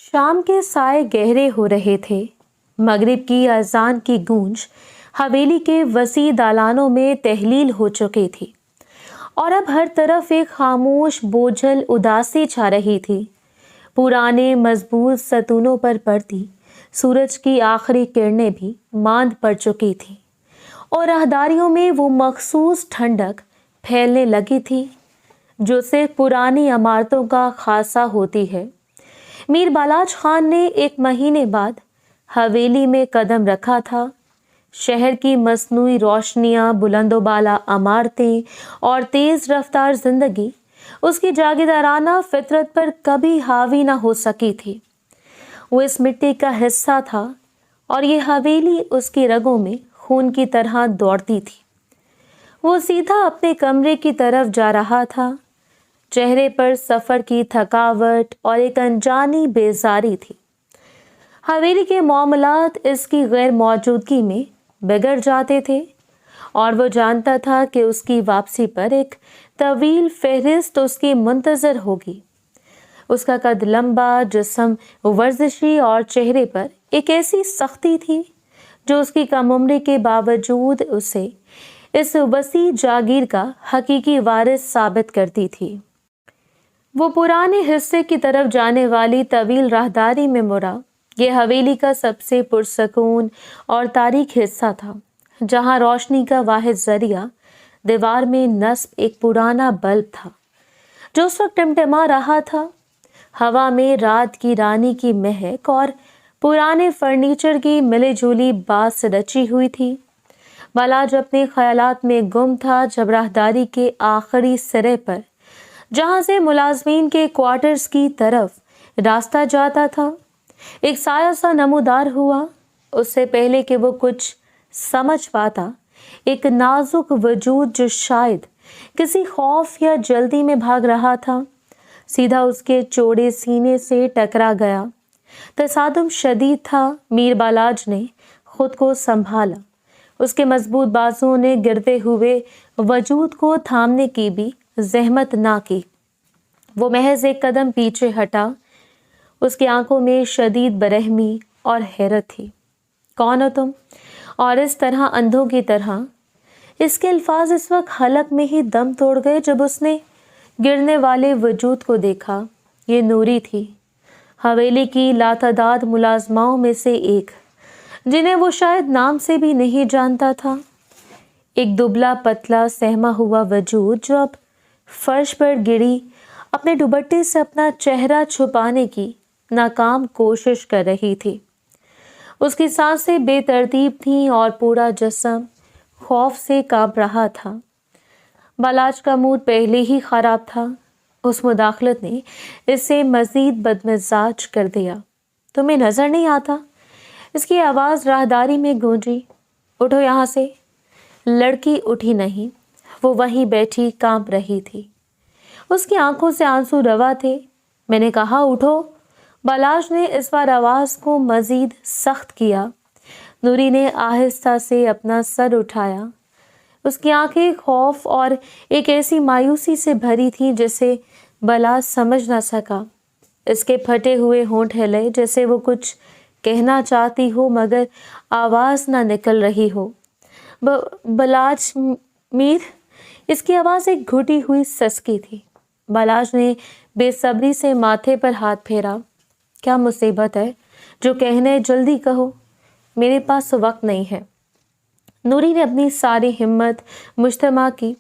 शाम के साए गहरे हो रहे थे। मगरिब की अजान की गूंज हवेली के वसी दालानों में तहलील हो चुकी थी और अब हर तरफ एक खामोश बोझल उदासी छा रही थी। पुराने मजबूत सतूनों पर पड़ती सूरज की आखिरी किरणें भी मांद पड़ चुकी थी और राहदारियों में वो मखसूस ठंडक फैलने लगी थी जो सिर्फ पुरानी इमारतों का खासा होती है। मीर बालाज खान ने एक महीने बाद हवेली में कदम रखा था। शहर की मसनूई रोशनियां, बुलंदोबाला इमारतें और तेज रफ्तार जिंदगी उसकी जागीरदाराना फितरत पर कभी हावी ना हो सकी थी। वो इस मिट्टी का हिस्सा था और ये हवेली उसकी रगों में खून की तरह दौड़ती थी। वो सीधा अपने कमरे की तरफ जा रहा था। चेहरे पर सफर की थकावट और एक अनजानी बेजारी थी। हवेली के मामलात इसकी गैर मौजूदगी में बिगड़ जाते थे और वो जानता था कि उसकी वापसी पर एक तवील फहरिस्त उसकी मुंतजर होगी। उसका कद लंबा, जिस्म वर्जिशी और चेहरे पर एक ऐसी सख्ती थी जो उसकी कम उम्री के बावजूद उसे इस वसी जागीर का हकीकी वारिस साबित करती थी। वो पुराने हिस्से की तरफ जाने वाली तवील राहदारी में मुड़ा। ये हवेली का सबसे पुरसकून और तारीख हिस्सा था, जहां रोशनी का वाहिद जरिया दीवार में नस्ब एक पुराना बल्ब था जो उस वक्त टिमटिमा रहा था। हवा में रात की रानी की महक और पुराने फर्नीचर की मिली जुली बास रची हुई थी। बालाज अपने ख्यालात में गुम था जब राहदारी के आखिरी सिरे पर, जहां से मुलाजमीन के क्वार्टर्स की तरफ रास्ता जाता था, एक साया सा नमूदार हुआ। उससे पहले कि वो कुछ समझ पाता, एक नाजुक वजूद जो शायद किसी खौफ या जल्दी में भाग रहा था, सीधा उसके चौड़े सीने से टकरा गया। तसादुम शदीद था। मीर बालाज ने खुद को संभाला। उसके मजबूत बाजुओं ने गिरते हुए वजूद को थामने की भी जहमत ना की। वो महज एक कदम पीछे हटा। उसकी आंखों में शदीद बरहमी और हैरत थी। कौन हो तुम? और इस तरह अंधों की तरह इसके अल्फाज इस वक्त हलक में ही दम तोड़ गए जब उसने गिरने वाले वजूद को देखा। ये नूरी थी, हवेली की लातादाद मुलाजमाओं में से एक, जिन्हें वो शायद नाम से भी नहीं जानता था। एक दुबला पतला सहमा हुआ वजूद जो अब फर्श पर गिरी अपने दुपट्टे से अपना चेहरा छुपाने की नाकाम कोशिश कर रही थी। उसकी सांसें बेतरतीब थीं और पूरा जिस्म खौफ से कांप रहा था। बालाज का मूड पहले ही खराब था। उस मुदाखलत ने इसे मजीद बदमिजाज कर दिया। तुम्हें नजर नहीं आता? इसकी आवाज़ राहदारी में गूंजी। उठो यहाँ से। लड़की उठी नहीं। वो वहीं बैठी कांप रही थी। उसकी आंखों से आंसू रवा थे। मैंने कहा उठो। बालाज ने इस बार आवाज़ को मजीद सख्त किया। नूरी ने आहिस्ता से अपना सर उठाया। उसकी आंखें खौफ और एक ऐसी मायूसी से भरी थीं जिसे बालाज समझ ना सका। इसके फटे हुए होंठ हिले जैसे वो कुछ कहना चाहती हो मगर आवाज़ ना निकल रही हो। बालाज मीर। इसकी आवाज़ एक घुटी हुई ससकी थी। बालाज ने बेसब्री से माथे पर हाथ फेरा। क्या मुसीबत है? जो कहने जल्दी कहो, मेरे पास वक्त नहीं है। नूरी ने अपनी सारी हिम्मत मुज्तमा की।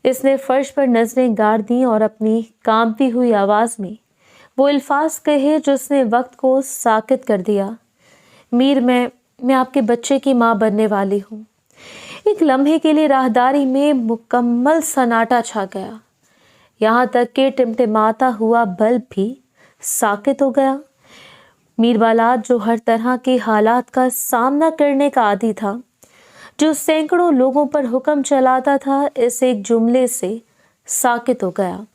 इसने फर्श पर नजरें गाड़ दी और अपनी कांपती हुई आवाज़ में वो अल्फाज कहे जो उसने वक्त को साकित कर दिया। मीर, मैं आपके बच्चे की माँ बनने वाली हूँ। एक लम्हे के लिए राहदारी में मुकम्मल सन्नाटा छा गया। यहाँ तक कि टिमटिमाता हुआ बल्ब भी साकित हो गया। मीर बालाज जो हर तरह के हालात का सामना करने का आदी था, जो सैकड़ों लोगों पर हुक्म चलाता था, इस एक जुमले से साकित हो गया।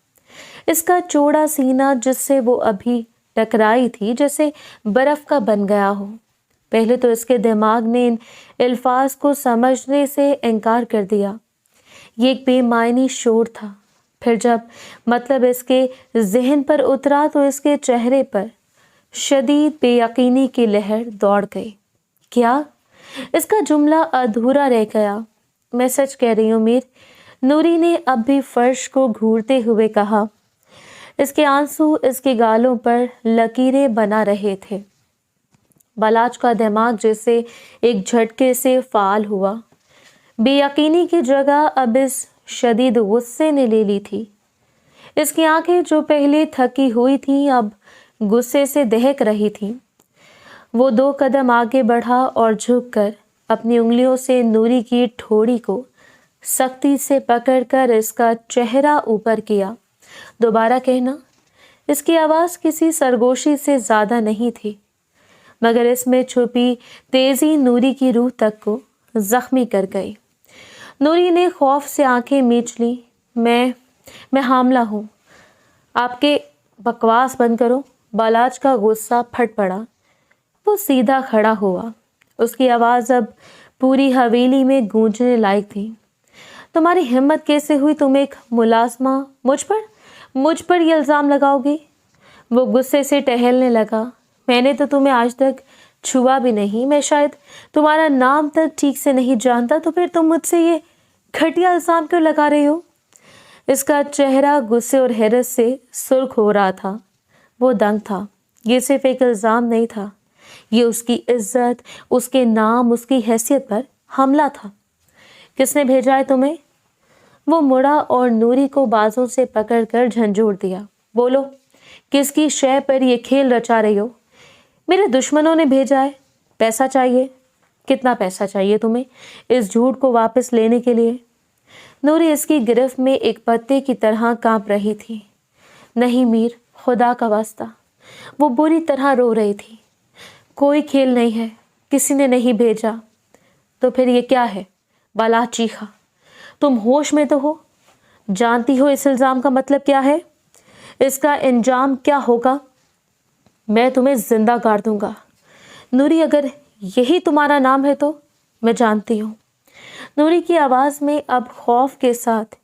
इसका चौड़ा सीना जिससे वो अभी टकराई थी जैसे बर्फ का बन गया हो। पहले तो इसके दिमाग ने इन अल्फाज को समझने से इनकार कर दिया। ये एक बेमायनी शोर था। फिर जब मतलब इसके जहन पर उतरा तो इसके चेहरे पर शदीद बेयकीनी की लहर दौड़ गई। क्या? इसका जुमला अधूरा रह गया। मैं सच कह रही हूँ मीर, नूरी ने अब भी फर्श को घूरते हुए कहा। इसके आंसू इसके गालों पर लकीरें बना रहे थे। बालाज का दिमाग जैसे एक झटके से फाल हुआ। बेयकीनी की जगह अब इस शदीद गुस्से ने ले ली थी। इसकी आंखें जो पहले थकी हुई थीं अब गुस्से से दहक रही थीं। वो 2 कदम आगे बढ़ा और झुककर अपनी उंगलियों से नूरी की ठोड़ी को सख्ती से पकड़कर इसका चेहरा ऊपर किया। दोबारा कहना। इसकी आवाज़ किसी सरगोशी से ज़्यादा नहीं थी, मगर इसमें छुपी तेज़ी नूरी की रूह तक को ज़ख्मी कर गई। नूरी ने खौफ से आंखें मीच ली। मैं हामला हूँ। आपके बकवास बंद करो। बालाज का गुस्सा फट पड़ा। वो सीधा खड़ा हुआ। उसकी आवाज़ अब पूरी हवेली में गूंजने लायक थी। तुम्हारी हिम्मत कैसे हुई? तुम एक मुलाजमा मुझ पर ये इल्ज़ाम लगाओगे? वो गुस्से से टहलने लगा। मैंने तो तुम्हें आज तक छुआ भी नहीं। मैं शायद तुम्हारा नाम तक ठीक से नहीं जानता, तो फिर तुम मुझसे ये घटिया इल्ज़ाम क्यों लगा रही हो? इसका चेहरा गुस्से और हैरत से सुर्ख हो रहा था। वो दंग था। ये सिर्फ एक इल्ज़ाम नहीं था, ये उसकी इज्जत, उसके नाम, उसकी हैसियत पर हमला था। किसने भेजा है तुम्हें? वो मुड़ा और नूरी को बाजों से पकड़कर झंझोड़ दिया। बोलो, किसकी शय पर ये खेल रचा रही हो? मेरे दुश्मनों ने भेजा है। पैसा चाहिए? कितना पैसा चाहिए तुम्हें इस झूठ को वापस लेने के लिए? नूरी इसकी गिरफ्त में एक पत्ते की तरह कांप रही थी। नहीं मीर, खुदा का वास्ता। वो बुरी तरह रो रही थी। कोई खेल नहीं है, किसी ने नहीं भेजा। तो फिर ये क्या है? बालाज चीखा। तुम होश में तो हो? जानती हो इस इल्ज़ाम का मतलब क्या है? इसका अंजाम क्या होगा? मैं तुम्हें जिंदा गाड़ दूंगा। नूरी, अगर यही तुम्हारा नाम है तो मैं जानती हूँ। नूरी की आवाज़ में अब खौफ के साथ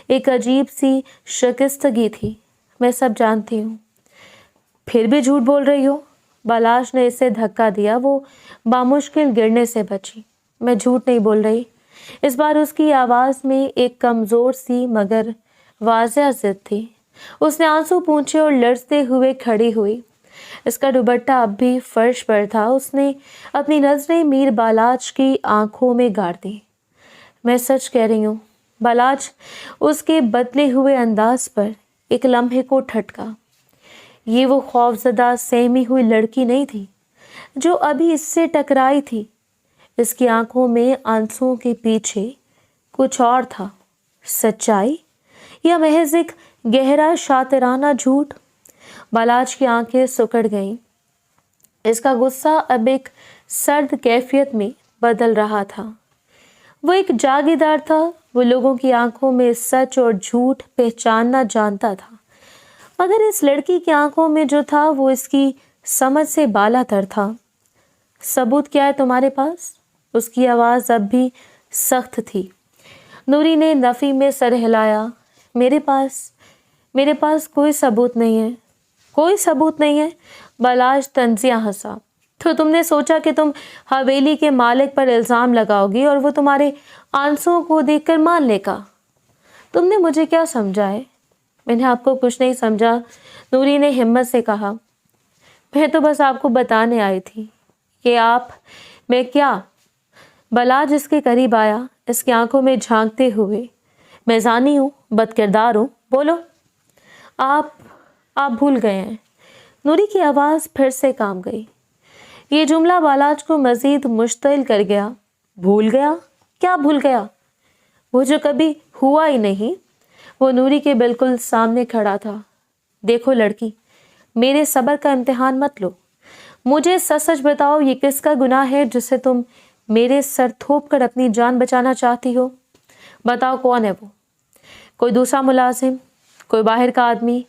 एक अजीब सी शिकस्तगी थी। मैं सब जानती हूँ। फिर भी झूठ बोल रही हो? बालाज ने इसे धक्का दिया। वो बामुश्किल गिरने से बची। मैं झूठ नहीं बोल रही। इस बार उसकी आवाज़ में एक कमज़ोर सी मगर वाज़ेह ज़िद थी। उसने आंसू पूंछे और लड़ते हुए खड़ी हुई। इसका दुपट्टा अब भी फर्श पर था। उसने अपनी नज़रें मीर बालाज की आंखों में गाड़ दी। मैं सच कह रही हूँ। बालाज उसके बदले हुए अंदाज पर एक लम्हे को ठटका। ये वो खौफजदा सहमी हुई लड़की नहीं थी जो अभी इससे टकराई थी। इसकी आंखों में आंसुओं के पीछे कुछ और था। सच्चाई या महज एक गहरा शातिराना झूठ? बालाज की आंखें सिकुड़ गईं। इसका गुस्सा अब एक सर्द कैफियत में बदल रहा था। वो एक जागीरदार था। वो लोगों की आंखों में सच और झूठ पहचानना जानता था, मगर इस लड़की की आंखों में जो था वो इसकी समझ से बालातर था। सबूत क्या है तुम्हारे पास? उसकी आवाज़ अब भी सख्त थी। नूरी ने नफ़ी में सर हिलाया। मेरे पास कोई सबूत नहीं है। कोई सबूत नहीं है? बालाज तंजिया हंसा। तो तुमने सोचा कि तुम हवेली के मालिक पर इल्ज़ाम लगाओगी और वो तुम्हारे आंसुओं को देखकर मान लेगा। तुमने मुझे क्या समझा है? मैंने आपको कुछ नहीं समझा, नूरी ने हिम्मत से कहा। मैं तो बस आपको बताने आई थी कि मैं क्या? बालाज इसके करीब आया, इसकी आंखों में झांकते हुए। मैं जानी हूँ, बदकिरदार हूँ। बोलो, आप भूल गए हैं। नूरी की आवाज़ फिर से कांप गई। ये जुमला बालाज को मज़ीद मुश्तिल कर गया। भूल गया? क्या भूल गया? वो जो कभी हुआ ही नहीं। वो नूरी के बिल्कुल सामने खड़ा था। देखो लड़की, मेरे सब्र का इम्तिहान मत लो। मुझे सच सच बताओ, ये किसका गुनाह है जिसे तुम मेरे सर थोप कर अपनी जान बचाना चाहती हो? बताओ, कौन है वो? कोई दूसरा मुलाजिम? कोई बाहर का आदमी?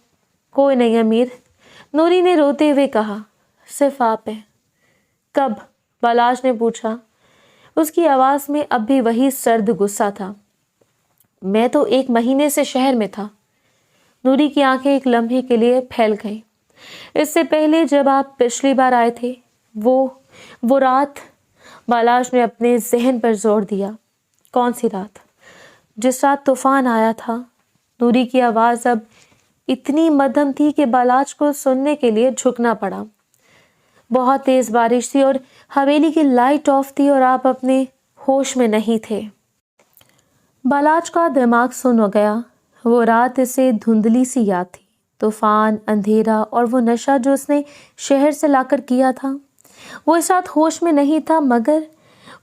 कोई नहीं अमीर, नूरी ने रोते हुए कहा। सिर्फ आप हैं। कब? बालाज ने पूछा। उसकी आवाज़ में अब भी वही सर्द गुस्सा था। मैं तो 1 महीने से शहर में था। नूरी की आंखें एक लम्हे के लिए फैल गईं। اس سے پہلے جب آپ پچھلی بار آئے تھے وہ رات، بالاش نے اپنے ذہن پر زور دیا۔ کون سی رات؟ جس رات طوفان آیا تھا۔ نوری کی آواز اب اتنی مدھم تھی کہ بالاش کو سننے کے لیے جھکنا پڑا۔ بہت تیز بارش تھی اور حویلی کی لائٹ آف تھی اور آپ اپنے ہوش میں نہیں تھے۔ بالاج کا دماغ سن ہو گیا۔ وہ رات اسے دھندلی سی یاد تھی، طوفان، اندھیرا اور وہ نشہ جو اس نے شہر سے لا کر کیا تھا۔ وہ اس رات ہوش میں نہیں تھا، مگر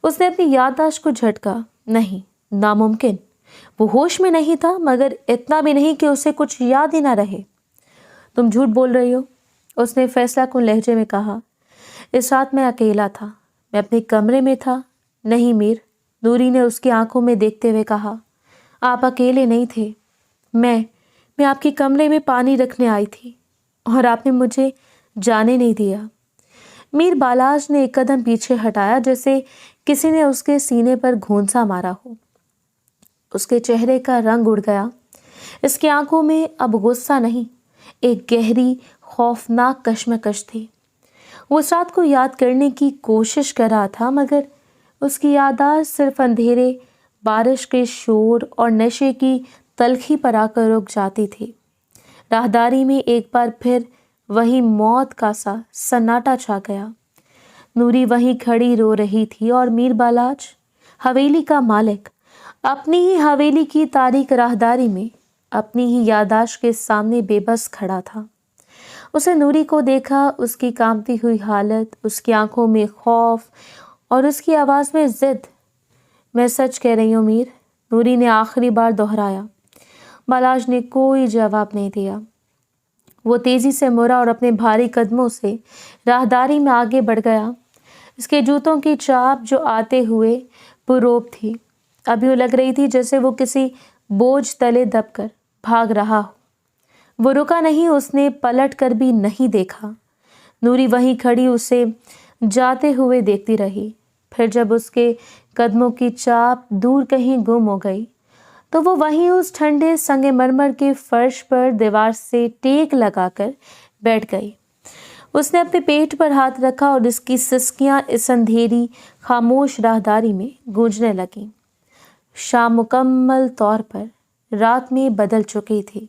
اس نے اپنی یادداشت کو جھٹکا۔ نہیں، ناممکن۔ وہ ہوش میں نہیں تھا، مگر اتنا بھی نہیں کہ اسے کچھ یاد ہی نہ رہے۔ تم جھوٹ بول رہی ہو، اس نے فیصلہ کن لہجے میں کہا۔ اس رات میں اکیلا تھا، میں اپنے کمرے میں تھا۔ نہیں میر، نوری نے اس کی آنکھوں میں دیکھتے ہوئے کہا، آپ اکیلے نہیں تھے۔ میں آپ کے کمرے میں پانی رکھنے آئی تھی اور آپ نے مجھے جانے نہیں دیا۔ میر بالاج نے ایک قدم پیچھے ہٹایا، جیسے کسی نے اس کے سینے پر گھونسا مارا ہو۔ اس کے چہرے کا رنگ اڑ گیا۔ اس کی آنکھوں میں اب غصہ نہیں، ایک گہری خوفناک کشمکش تھی۔ وہ اس رات کو یاد کرنے کی کوشش کر رہا تھا، مگر اس کی یادداشت صرف اندھیرے، بارش کے شور اور نشے کی تلخی پر آ کر رک جاتی تھی۔ راہداری میں ایک بار پھر وہی موت کا سا سناٹا چھا گیا۔ نوری وہیں کھڑی رو رہی تھی اور میر بالاج، حویلی کا مالک، اپنی ہی حویلی کی تاریک راہداری میں اپنی ہی یادداشت کے سامنے بے بس کھڑا تھا۔ اسے نوری کو دیکھا، اس کی کانپتی ہوئی حالت، اس کی آنکھوں میں خوف اور اس کی آواز میں ضد۔ میں سچ کہہ رہی ہوں میر، نوری نے آخری بار دہرایا۔ بالاج نے کوئی جواب نہیں دیا۔ وہ تیزی سے مڑا اور اپنے بھاری قدموں سے راہداری میں آگے بڑھ گیا۔ اس کے جوتوں کی چاپ جو آتے ہوئے پروب تھی، اب یوں لگ رہی تھی جیسے وہ کسی بوجھ تلے دب کر بھاگ رہا ہو۔ وہ رکا نہیں، اس نے پلٹ کر بھی نہیں دیکھا۔ نوری وہیں کھڑی اسے جاتے ہوئے دیکھتی رہی۔ پھر جب اس کے قدموں کی چاپ دور کہیں گم ہو گئی تو وہ وہیں اس ٹھنڈے سنگ مرمر کے فرش پر دیوار سے ٹیک لگا کر بیٹھ گئی۔ اس نے اپنے پیٹ پر ہاتھ رکھا اور اس کی سسکیاں اس اندھیری خاموش راہداری میں گونجنے لگیں۔ شام مکمل طور پر رات میں بدل چکی تھی۔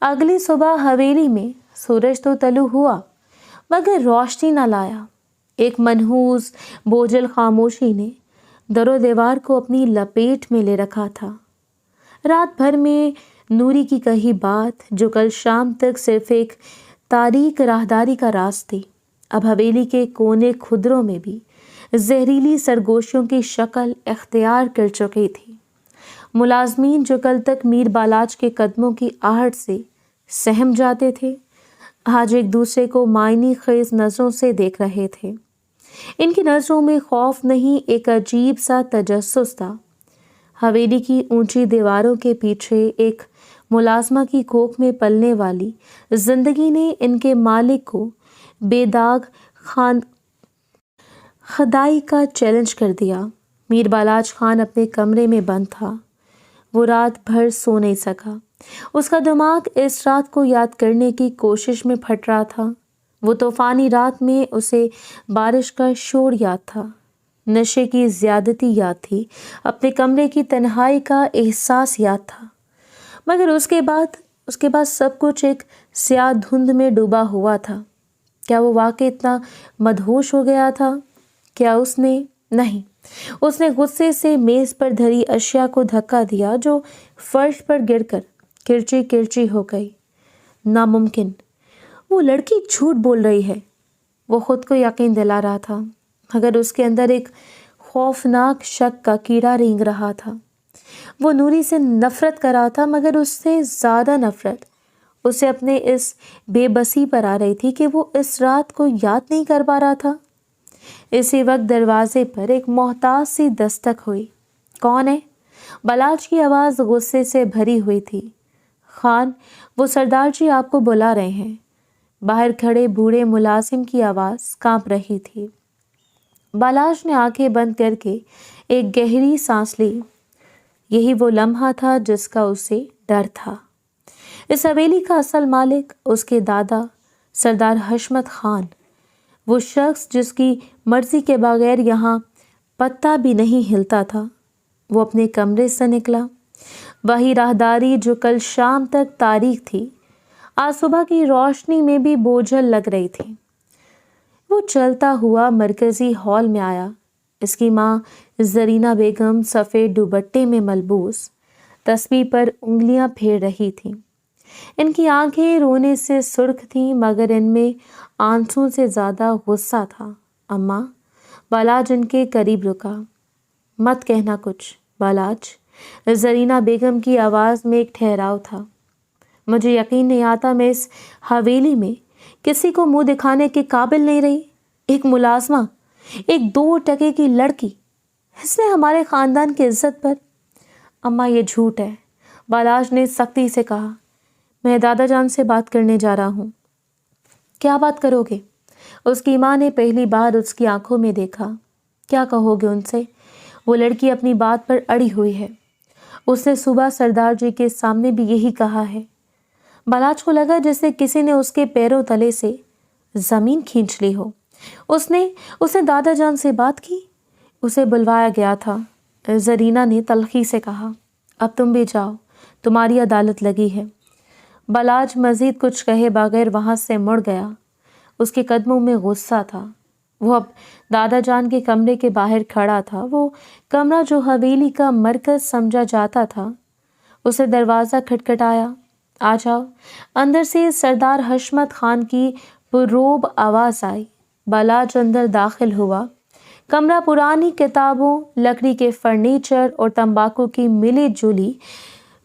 اگلی صبح حویلی میں سورج تو طلوع ہوا، مگر روشنی نہ لایا۔ ایک منحوس بوجھل خاموشی نے در و دیوار کو اپنی لپیٹ میں لے رکھا تھا۔ رات بھر میں نوری کی کہی بات، جو کل شام تک صرف ایک تاریک راہداری کا راز تھی، اب حویلی کے کونے خدروں میں بھی زہریلی سرگوشیوں کی شکل اختیار کر چکی تھی۔ ملازمین جو کل تک میر بالاج کے قدموں کی آہٹ سے سہم جاتے تھے، آج ایک دوسرے کو معنی خیز نظروں سے دیکھ رہے تھے۔ ان کی نظروں میں خوف نہیں، ایک عجیب سا تجسس تھا۔ حویلی کی اونچی دیواروں کے پیچھے ایک ملازمہ کی کوکھ میں پلنے والی زندگی نے ان کے مالک کو بے داغ خدائی کا چیلنج کر دیا۔ میر بالاج خان اپنے کمرے میں بند تھا۔ وہ رات بھر سو نہیں سکا۔ اس کا دماغ اس رات کو یاد کرنے کی کوشش میں پھٹ رہا تھا۔ وہ طوفانی رات میں اسے بارش کا شور یاد تھا، نشے کی زیادتی یاد تھی، اپنے کمرے کی تنہائی کا احساس یاد تھا، مگر اس کے بعد سب کچھ ایک سیاہ دھند میں ڈوبا ہوا تھا۔ کیا وہ واقعی اتنا مدہوش ہو گیا تھا؟ کیا اس نے نہیں، اس نے غصے سے میز پر دھری اشیاء کو دھکا دیا جو فرش پر گر کر کرچی کرچی ہو گئی۔ ناممکن، وہ لڑکی جھوٹ بول رہی ہے، وہ خود کو یقین دلا رہا تھا، مگر اس کے اندر ایک خوفناک شک کا کیڑا رینگ رہا تھا۔ وہ نوری سے نفرت کر رہا تھا، مگر اس سے زیادہ نفرت اسے اپنے اس بے بسی پر آ رہی تھی کہ وہ اس رات کو یاد نہیں کر پا رہا تھا۔ اسی وقت دروازے پر ایک محتاط سی دستک ہوئی۔ کون ہے؟ بالاج کی آواز غصے سے بھری ہوئی تھی۔ خان، وہ سردار جی آپ کو بلا رہے ہیں۔ باہر کھڑے بوڑھے ملازم کی آواز کانپ رہی تھی۔ بالاج نے آنکھیں بند کر کے ایک گہری سانس لی۔ یہی وہ لمحہ تھا جس کا اسے ڈر تھا۔ اس حویلی کا اصل مالک، اس کے دادا सरदार हशमत खान, वो शख्स जिसकी मर्जी के बगैर यहाँ पत्ता भी नहीं हिलता था, वो अपने कमरे से निकला। वही राहदारी जो कल शाम तक तारीक थी, आज सुबह की रोशनी में भी बोझल लग रही थी। वो चलता हुआ मरकजी हॉल में आया। इसकी माँ जरीना बेगम सफ़ेद दुपट्टे में मलबूस तस्बीह पर उंगलियां फेर रही थी। इनकी आंखें रोने से सुर्ख थीं, मगर इनमें आंसू से ज़्यादा गुस्सा था। अम्मा, बालाज इनके करीब रुका। मत कहना कुछ बालाज। जरीना बेगम की आवाज़ में एक ठहराव था। मुझे यकीन नहीं आता मैं इस हवेली में किसी को मुंह दिखाने के काबिल नहीं रही। एक मुलाजमा, एक 2 टके की लड़की, इसने हमारे ख़ानदान की इज्जत पर। अम्मा, ये झूठ है, बालाज ने सख्ती से कहा। मैं दादा जान से बात करने जा रहा हूँ। क्या बात करोगे? उसकी माँ ने पहली बार उसकी आंखों में देखा। क्या कहोगे उनसे? वो लड़की अपनी बात पर अड़ी हुई है। उसने सुबह सरदार जी के सामने भी यही कहा है। बालाज को लगा जैसे किसी ने उसके पैरों तले से ज़मीन खींच ली हो। उसने दादा जान से बात की। उसे बुलवाया गया था। जरीना ने तल्खी से कहा, अब तुम भी जाओ, तुम्हारी अदालत लगी है। बालाज मज़ीद कुछ कहे बगैर वहाँ से मुड़ गया। उसके कदमों में गुस्सा था। वो अब दादा जान के कमरे के बाहर खड़ा था। वो कमरा जो हवेली का मरकज़ समझा जाता था। उसे दरवाज़ा खटखटाया। आ जाओ। अंदर से सरदार हशमत खान की पुररोब आवाज़ आई। बालाज अंदर दाखिल हुआ। कमरा पुरानी किताबों, लकड़ी के फर्नीचर और तंबाकू की मिली जुली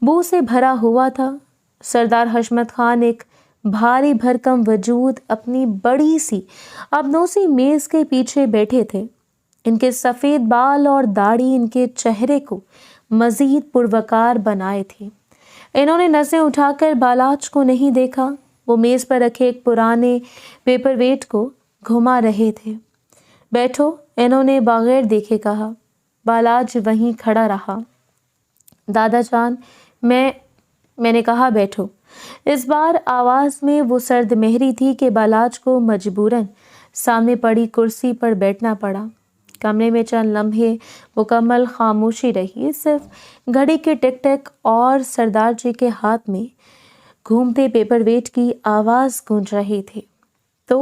बू से भरा हुआ था। सरदार हशमत खान एक भारी भरकम वजूद अपनी बड़ी सी अबनोसी मेज़ के पीछे बैठे थे। इनके सफ़ेद बाल और दाढ़ी इनके चेहरे को मज़ीद पुरवकार बनाए थे। इन्होंने नज़रें उठाकर बालाज को नहीं देखा। वो मेज़ पर रखे एक पुराने पेपरवेट को घुमा रहे थे। बैठो, इन्होंने बगैर देखे कहा। बालाज वहीं खड़ा रहा। दादा जान, मैंने कहा बैठो। इस बार आवाज़ में वो सर्द मेहरी थी कि बालाज को मजबूरन सामने पड़ी कुर्सी पर बैठना पड़ा। कमरे में चंद लम्हे मुकम्मल खामोशी रही। सिर्फ घड़ी के टिक टिक और सरदार जी के हाथ में घूमते पेपरवेट की आवाज़ गूंज रही थी। तो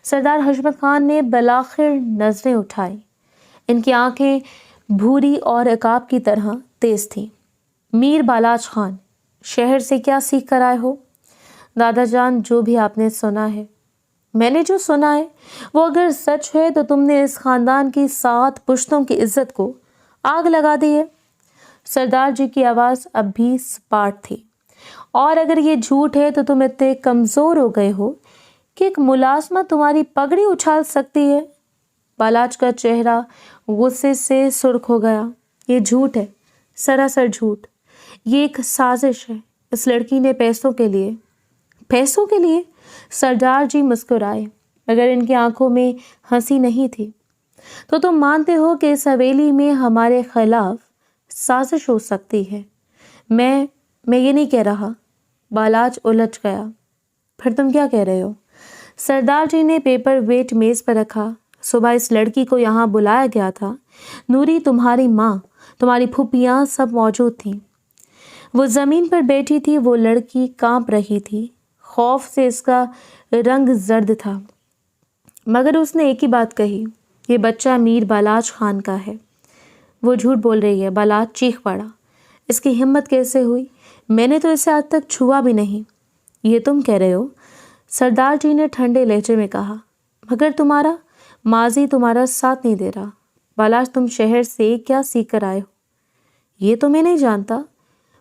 सरदार हशमत खान ने बलाखिर नज़रें उठाई। इनकी आंखें भूरी और अकाब की तरह तेज थीं। मीर बालाज खान, शहर से क्या सीख कर आए हो? दादा जान, जो भी आपने सुना है। मैंने जो सुना है वो अगर सच है तो तुमने इस खानदान की 7 पुश्तों की इज्जत को आग लगा दी है। सरदार जी की आवाज़ अब भी सपाट थी। और अगर ये झूठ है तो तुम इतने कमज़ोर हो गए हो कि एक मुलाजमा तुम्हारी पगड़ी उछाल सकती है। बालाज का चेहरा गुस्से से सुर्ख हो गया। ये झूठ है, सरासर झूठ। ये एक साजिश है। इस लड़की ने पैसों के लिए सरदार जी मुस्कुराए, मगर इनकी आंखों में हंसी नहीं थी। तो तुम मानते हो कि इस हवेली में हमारे खिलाफ साजिश हो सकती है? मैं ये नहीं कह रहा। बालाज उलझ गया। फिर तुम क्या कह रहे हो? सरदार जी ने पेपर वेट मेज़ पर रखा। सुबह इस लड़की को यहाँ बुलाया गया था। नूरी, तुम्हारी माँ, तुम्हारी फूफियाँ सब मौजूद थीं। वो ज़मीन पर बैठी थी। वो लड़की कांप रही थी। खौफ से इसका रंग जर्द था, मगर उसने एक ही बात कही, ये बच्चा मीर बालाज खान का है। वो झूठ बोल रही है। बालाज चीख पड़ा। इसकी हिम्मत कैसे हुई? मैंने तो इसे आज तक छुआ भी नहीं। ये तुम कह रहे हो? सरदार जी ने ठंडे लहजे में कहा, मगर तुम्हारा माजी तुम्हारा साथ नहीं दे रहा। बालाज, तुम शहर से क्या सीख कर आए हो? ये तो मैं नहीं जानता,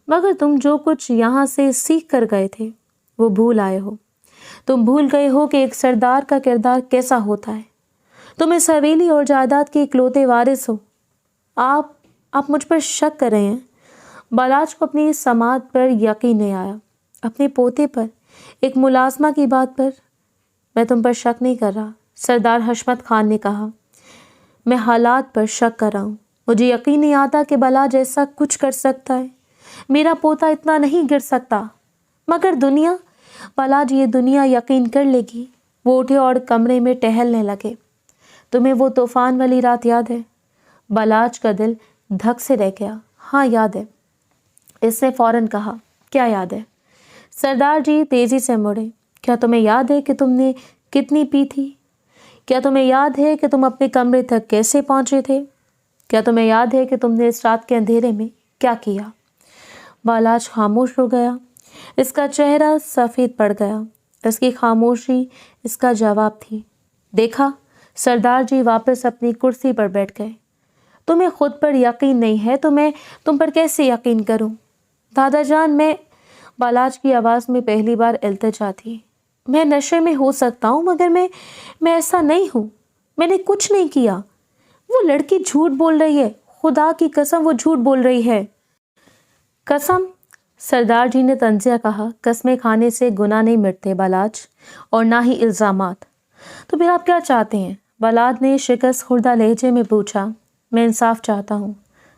मगर तुम जो कुछ यहाँ से सीख कर गए थे वो भूल आए हो। तुम भूल गए हो कि एक सरदार का किरदार कैसा होता है। तुम इस हवेली और जायदाद के इकलौते वारिस हो। आप मुझ पर शक कर रहे हैं। बालाज को अपनी समात पर यकीन नहीं आया, अपने पोते पर, एक मुलाजमा की बात पर। मैं तुम पर शक नहीं कर रहा, सरदार हशमत खान ने कहा। मैं हालात पर शक कर रहा हूँ। मुझे यकीन नहीं आता कि बालाज ऐसा कुछ कर सकता है। मेरा पोता इतना नहीं गिर सकता। मगर बालाज ये दुनिया यकीन कर लेगी। वो उठे और कमरे में टहलने लगे। तुम्हें वो तूफान वाली रात याद है? बालाज का दिल धक से रह गया। हाँ याद है, इसने फौरन कहा। क्या याद है? सरदार जी तेजी से मुड़े। क्या तुम्हें याद है कि तुमने कितनी पी थी? क्या तुम्हें याद है कि तुम अपने कमरे तक कैसे पहुंचे थे? क्या तुम्हें याद है कि तुमने इस रात के अंधेरे में क्या किया? बालाज खामोश हो गया। इसका चेहरा सफ़ेद पड़ गया। इसकी खामोशी इसका जवाब थी। देखा, सरदार जी वापस अपनी कुर्सी पर बैठ गए। तुम्हें खुद पर यकीन नहीं है तो मैं तुम पर कैसे यकीन करूं? दादा जान, मैं बालाज की आवाज़ में पहली बार इल्तिजा थी। मैं नशे में हो सकता हूँ मगर मैं ऐसा नहीं हूँ। मैंने कुछ नहीं किया। वो लड़की झूठ बोल रही है। खुदा की कसम वो झूठ बोल रही है। कसम? सरदार जी ने तंजिया कहा। कसमें खाने से गुनाह नहीं मिटते बालाज, और ना ही इल्ज़ामात। तो फिर आप क्या चाहते हैं? बालाज ने शिकस्त खुर्दा लहजे में पूछा। मैं इंसाफ चाहता हूँ,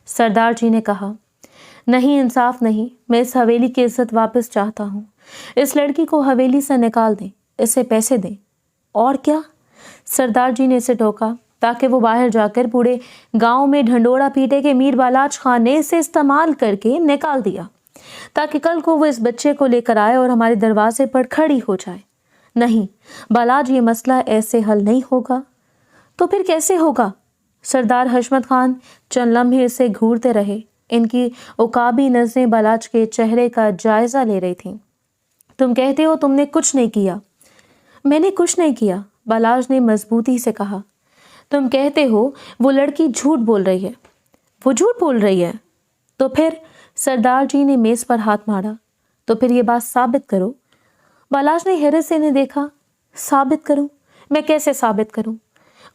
सरदार जी ने कहा। नहीं, इंसाफ नहीं, मैं इस हवेली की इज्जत वापस चाहता हूँ। इस लड़की को हवेली से निकाल दें, इसे पैसे दें। और क्या? सरदार जी ने इसे टोका, ताकि वो बाहर जाकर पूरे गांव में ढंडोरा पीटे कि मीर बालाज खान ने इसे इस्तेमाल करके निकाल दिया, ताकि कल को वो इस बच्चे को लेकर आए और हमारे दरवाजे पर खड़ी हो जाए। नहीं बालाज, ये मसला ऐसे हल नहीं होगा। तो फिर कैसे होगा? सरदार हशमत खान चंद लम्हे इसे घूरते रहे। इनकी उकाबी नजरें बालाज के चेहरे का जायजा ले रही थीं। तुम कहते हो तुमने कुछ नहीं किया। मैंने कुछ नहीं किया, बालाज ने मजबूती से कहा। तुम कहते हो वो लड़की झूठ बोल रही है। वो झूठ बोल रही है? तो फिर? सरदार जी ने मेज पर हाथ मारा। तो फिर ये बात साबित करो। बालाज ने हैरत से इन्हें देखा। साबित करूं? मैं कैसे साबित करूं?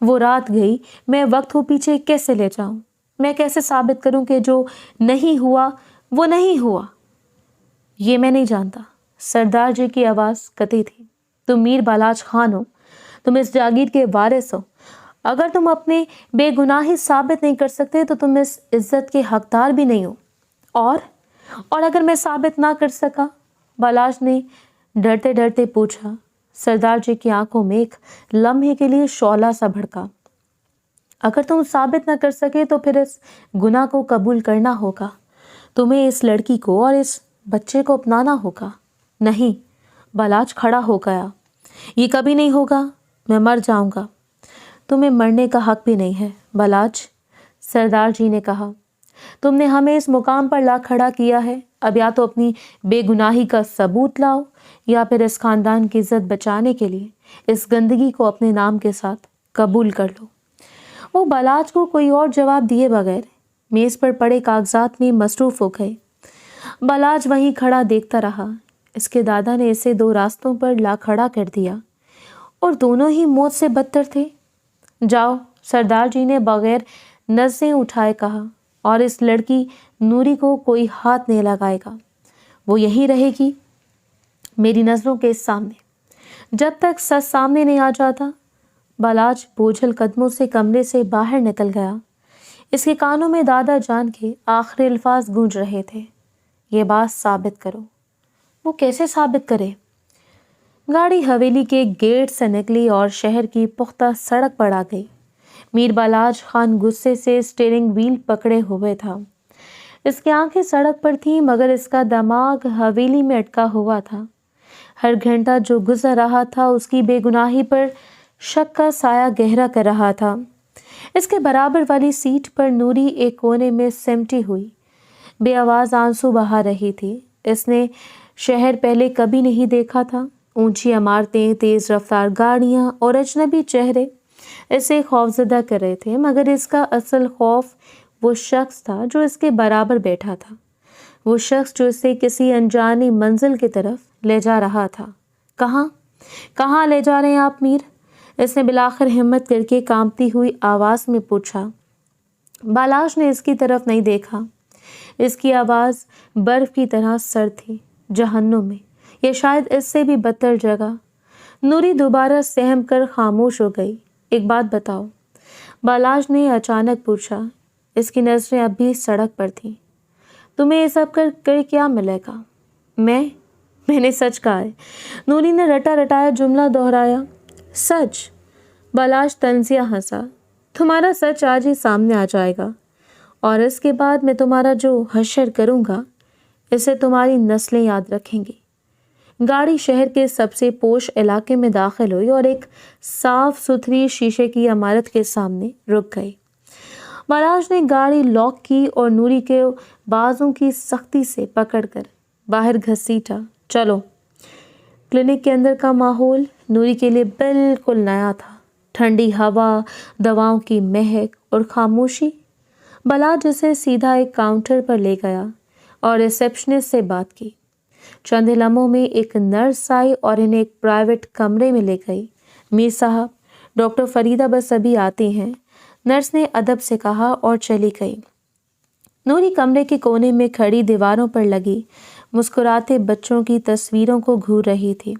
वो रात गई, मैं वक्त वो पीछे कैसे ले जाऊं? मैं कैसे साबित करूं कि जो नहीं हुआ वो नहीं हुआ? ये मैं नहीं जानता। सरदार जी की आवाज़ कती थी। तुम मीर बालाज खान हो, तुम इस जागीर के वारिस हो। अगर तुम अपने बेगुनाही साबित नहीं कर सकते तो तुम इस इज्जत के हकदार भी नहीं हो। और अगर मैं साबित ना कर सका? बालाज ने डरते डरते पूछा। सरदार जी की आंखों में एक लम्हे के लिए शौला सा भड़का। अगर तुम साबित न कर सके तो फिर इस गुनाह को कबूल करना होगा। तुम्हें इस लड़की को और इस बच्चे को अपनाना होगा। नहीं, बालाज खड़ा हो गया। ये कभी नहीं होगा। मैं मर जाऊंगा। तुम्हें मरने का हक भी नहीं है बालाज, सरदार जी ने कहा। तुमने हमें इस मुकाम पर ला खड़ा किया है। अब या तो अपनी बेगुनाही का सबूत लाओ या फिर इस खानदान की इज्जत बचाने के लिए इस गंदगी को अपने नाम के साथ कबूल कर लो। वो बालाज को कोई और जवाब दिए बगैर मेज पर पड़े कागजात में मसरूफ हो गए। बालाज वहीं खड़ा देखता रहा। इसके दादा ने इसे दो रास्तों पर ला खड़ा कर दिया और दोनों ही मौत से बदतर थे। जाओ, सरदार जी ने बगैर नज़रें उठाए कहा, और इस लड़की नूरी को कोई हाथ नहीं लगाएगा। वो यहीं रहेगी मेरी नज़रों के सामने जब तक सच सामने नहीं आ जाता। बालाज बोझल कदमों से कमरे से बाहर निकल गया। इसके कानों में दादा जान के आखिरी अल्फाज गूंज रहे थे। ये बात साबित करो। वो कैसे साबित करे? गाड़ी हवेली के गेट से निकली और शहर की पुख्ता सड़क पर आ गई। मीर बालाज खान गुस्से से स्टीयरिंग व्हील पकड़े हुए था। इसकी आंखें सड़क पर थीं मगर इसका दिमाग हवेली में अटका हुआ था। हर घंटा जो गुजर रहा था उसकी बेगुनाही पर शक का साया गहरा कर रहा था। इसके बराबर वाली सीट पर नूरी एक कोने में सिमटी हुई बेआवाज आंसू बहा रही थी। इसने शहर पहले कभी नहीं देखा था। ऊंची इमारतें, तेज रफ्तार गाड़ियां और अजनबी चेहरे इसे खौफजदा कर रहे थे, मगर इसका असल खौफ वो शख्स था जो इसके बराबर बैठा था। वो शख्स जो इसे किसी अनजानी मंजिल की तरफ ले जा रहा था। कहाँ ले जा रहे हैं आप मीर? इसने बिलाखिर हिम्मत करके कांपती हुई आवाज़ में पूछा। बालाज ने इसकी तरफ नहीं देखा। इसकी आवाज़ बर्फ की तरह सर्द थी। जहन्नुम में, या शायद इससे भी बदतर जगह। नूरी दोबारा सहम कर खामोश हो गई। एक बात बताओ, बालाज ने अचानक पूछा। इसकी नज़रें अब भी सड़क पर थीं। तुम्हें ये सब कर क्या मिलेगा? मैं मैंने सच कहा है। नूरी ने रटा रटाया जुमला दोहराया। सच? बलाश तंजिया हंसा। तुम्हारा सच आज ही सामने आ जाएगा और इसके बाद मैं तुम्हारा जो हश्र करूंगा इसे तुम्हारी नस्लें याद रखेंगी। गाड़ी शहर के सबसे पोश इलाके में दाखिल हुई और एक साफ सुथरी शीशे की इमारत के सामने रुक गई। बलाश ने गाड़ी लॉक की और नूरी के बाजों की सख्ती से पकड़कर बाहर घसीटा। चलो। क्लिनिक के अंदर का माहौल नूरी के लिए बिल्कुल नया था। ठंडी हवा, दवाओं की महक और खामोशी। बलाश जिसे सीधा एक काउंटर पर ले गया और रिसेप्शनिस्ट से बात की। चंद लम्हों में एक नर्स आई और इन्हें एक प्राइवेट कमरे में ले गई। मीर साहब, डॉक्टर फरीदा बस अभी आती हैं, नर्स ने अदब से कहा और चली गई। नूरी कमरे के कोने में खड़ी दीवारों पर लगी मुस्कुराते बच्चों की तस्वीरों को घूर रही थी।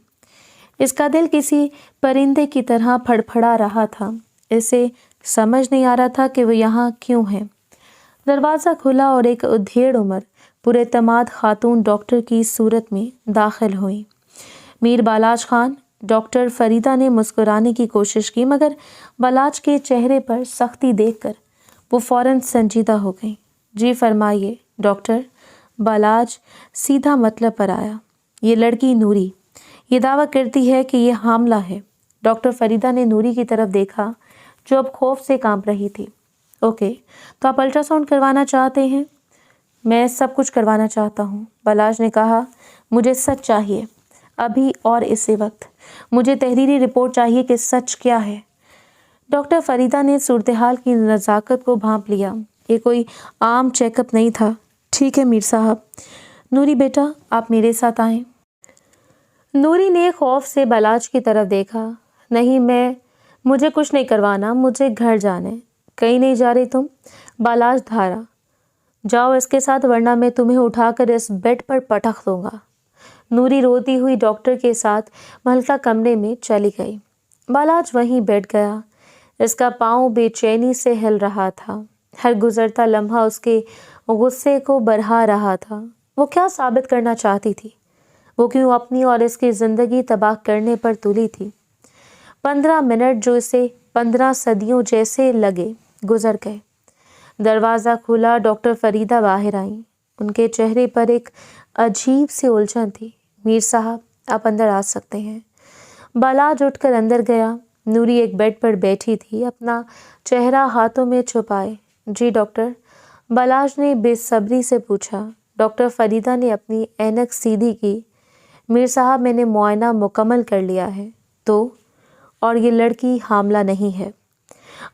इसका दिल किसी परिंदे की तरह फड़फड़ा रहा था। इसे समझ नहीं आ रहा था कि वो यहाँ क्यों है। दरवाज़ा खुला और एक उधेड़ उम्र पुरएतमाद खातून डॉक्टर की सूरत में दाखिल हुई। मीर बालाज खान। डॉक्टर फरीदा ने मुस्कुराने की कोशिश की मगर बालाज के चेहरे पर सख्ती देखकर वो फौरन संजीदा हो गई। जी फरमाइए डॉक्टर। बालाज सीधा मतलब पर आया। ये लड़की नूरी ये दावा करती है कि ये हामला है। डॉक्टर फरीदा ने नूरी की तरफ देखा जो अब खौफ से कांप रही थी। ओके, तो आप अल्ट्रासाउंड करवाना चाहते हैं? मैं सब कुछ करवाना चाहता हूँ, बलाश ने कहा। मुझे सच चाहिए, अभी और इसी वक्त। मुझे तहरीरी रिपोर्ट चाहिए कि सच क्या है। डॉक्टर फरीदा ने सूरत हाल की नज़ाकत को भांप लिया। ये कोई आम चेकअप नहीं था। ठीक है मीर साहब। नूरी बेटा, आप मेरे साथ आएं। नूरी ने खौफ से बलाश की तरफ देखा। नहीं, मुझे कुछ नहीं करवाना, मुझे घर जाना है। कहीं नहीं जा रही तुम? बालाश धारा। जाओ इसके साथ वरना मैं तुम्हें उठाकर इस बेड पर पटक दूंगा। नूरी रोती हुई डॉक्टर के साथ मलका कमरे में चली गई। बालाज वहीं बैठ गया। इसका पाँव बेचैनी से हिल रहा था। हर गुजरता लम्हा उसके गुस्से को बढ़ा रहा था। वो क्या साबित करना चाहती थी? वो क्यों अपनी और इसकी ज़िंदगी तबाह करने पर तुली थी? 15 मिनट जो इसे 15 सदियों जैसे लगे गुजर गए। दरवाज़ा खुला। डॉक्टर फरीदा बाहर आईं। उनके चेहरे पर एक अजीब सी उलझन थी। मीर साहब, आप अंदर आ सकते हैं। बालाज उठकर अंदर गया। नूरी एक बेड पर बैठी थी, अपना चेहरा हाथों में छुपाए। जी डॉक्टर, बालाज ने बेसब्री से पूछा। डॉक्टर फरीदा ने अपनी ऐनक सीधी की। मीर साहब, मैंने मुआयना मुकम्मल कर लिया है तो, और ये लड़की हामला नहीं है।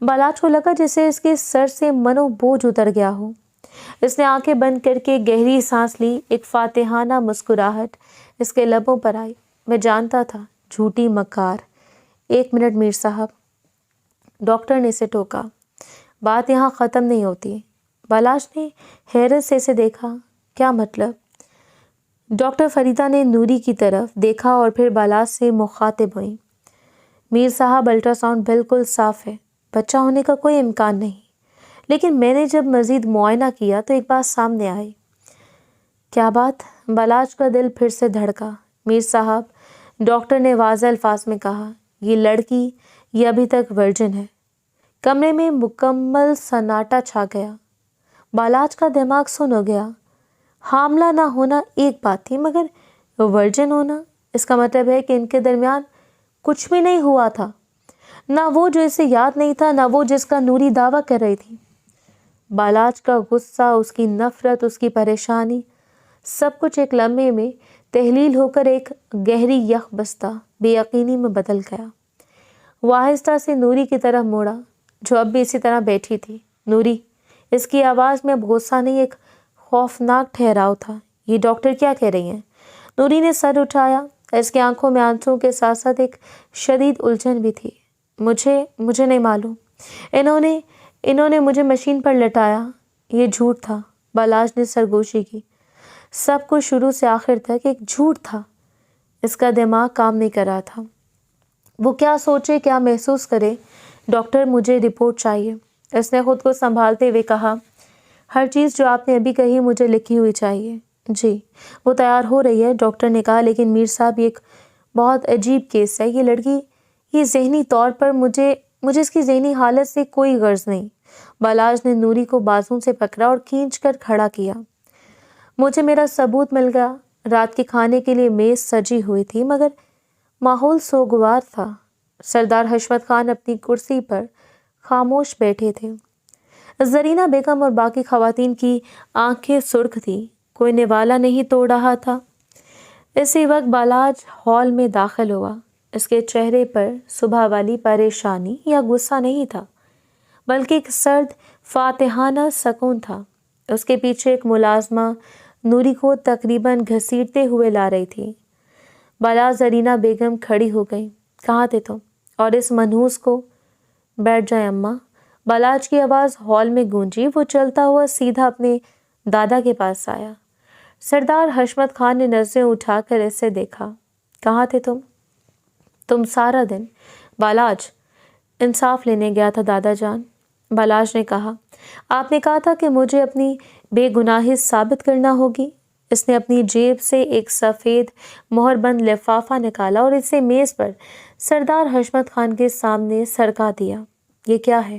बालाज को लगा जैसे इसके सर से मनो बोझ उतर गया हो। इसने आंखें बंद करके गहरी सांस ली। एक फातिहाना मुस्कुराहट इसके लबों पर आई। मैं जानता था, झूठी मकार। 1 मिनट मीर साहब, डॉक्टर ने इसे टोका। बात यहाँ ख़त्म नहीं होती। बालाज ने हैरत से इसे देखा। क्या मतलब? डॉक्टर फरीदा ने नूरी की तरफ देखा और फिर बालाज से मुखातिब हुई। मीर साहब, अल्ट्रासाउंड बिल्कुल साफ़ है, बच्चा होने का कोई इम्कान नहीं। लेकिन मैंने जब मज़ीद मुआयना किया तो एक बात सामने आई। क्या बात? बालाज का दिल फिर से धड़का। मीर साहब, डॉक्टर ने वाज़ेह अल्फाज में कहा, ये लड़की ये अभी तक वर्जिन है। कमरे में मुकम्मल सन्नाटा छा गया। बालाज का दिमाग सुन हो गया। हामला ना होना एक बात थी, मगर वर्जिन होना, इसका मतलब है कि इनके दरमियान कुछ भी नहीं हुआ था। ना वो जो इसे याद नहीं था, ना वो जिसका नूरी दावा कर रही थी। बालाज का गुस्सा, उसकी नफरत, उसकी परेशानी, सब कुछ एक लम्हे में तहलील होकर एक गहरी यख बस्ता बेयकीनी में बदल गया। वो आहिस्ता से नूरी की तरफ मुड़ा जो अब भी इसी तरह बैठी थी। नूरी, इसकी आवाज़ में अब गुस्सा नहीं, एक खौफनाक ठहराव था। ये डॉक्टर क्या कह रही हैं? नूरी ने सर उठाया। इसकी आंखों में आंसुओं के साथ साथ एक शदीद उलझन भी थी। मुझे नहीं मालूम। इन्होंने मुझे मशीन पर लटाया। ये झूठ था। बालाज ने सरगोशी की। सब कुछ शुरू से आखिर तक एक झूठ था। इसका दिमाग काम नहीं कर रहा था। वो क्या सोचे, क्या महसूस करे? डॉक्टर, मुझे रिपोर्ट चाहिए। इसने खुद को संभालते हुए कहा। हर चीज़ जो आपने अभी कही मुझे लिखी हुई चाहिए। جی وہ تیار ہو رہی ہے، ڈاکٹر نے کہا، لیکن میر صاحب یہ ایک بہت عجیب کیس ہے. یہ لڑکی، یہ ذہنی طور پر مجھے اس کی ذہنی حالت سے کوئی غرض نہیں. بالاج نے نوری کو بازو سے پکڑا اور کھینچ کر کھڑا کیا. مجھے میرا ثبوت مل گیا. رات کے کھانے کے لیے میز سجی ہوئی تھی مگر ماحول سوگوار تھا. سردار حشمت خان اپنی کرسی پر خاموش بیٹھے تھے. زرینہ بیگم اور باقی خواتین کی آنکھیں سرخ تھیں. کوئی نوالا نہیں توڑ رہا تھا. اسی وقت بالاج ہال میں داخل ہوا. اس کے چہرے پر صبح والی پریشانی یا غصہ نہیں تھا بلکہ ایک سرد فاتحانہ سکون تھا. اس کے پیچھے ایک ملازمہ نوری کو تقریباً گھسیٹتے ہوئے لا رہی تھی. بالاج زرینہ بیگم کھڑی ہو گئی. کہاں تھے تم؟ اور اس منحوس کو؟ بیٹھ جائیں اماں. بالاج کی آواز ہال میں گونجی. وہ چلتا ہوا سیدھا اپنے دادا کے پاس آیا. سردار حشمت خان نے نظریں اٹھا کر اسے دیکھا. کہاں تھے تم؟ تم سارا دن؟ بالاج انصاف لینے گیا تھا دادا جان. بالاج نے کہا. آپ نے کہا تھا کہ مجھے اپنی بے گناہی ثابت کرنا ہوگی. اس نے اپنی جیب سے ایک سفید مہر بند لفافہ نکالا اور اسے میز پر سردار حشمت خان کے سامنے سرکا دیا. یہ کیا ہے؟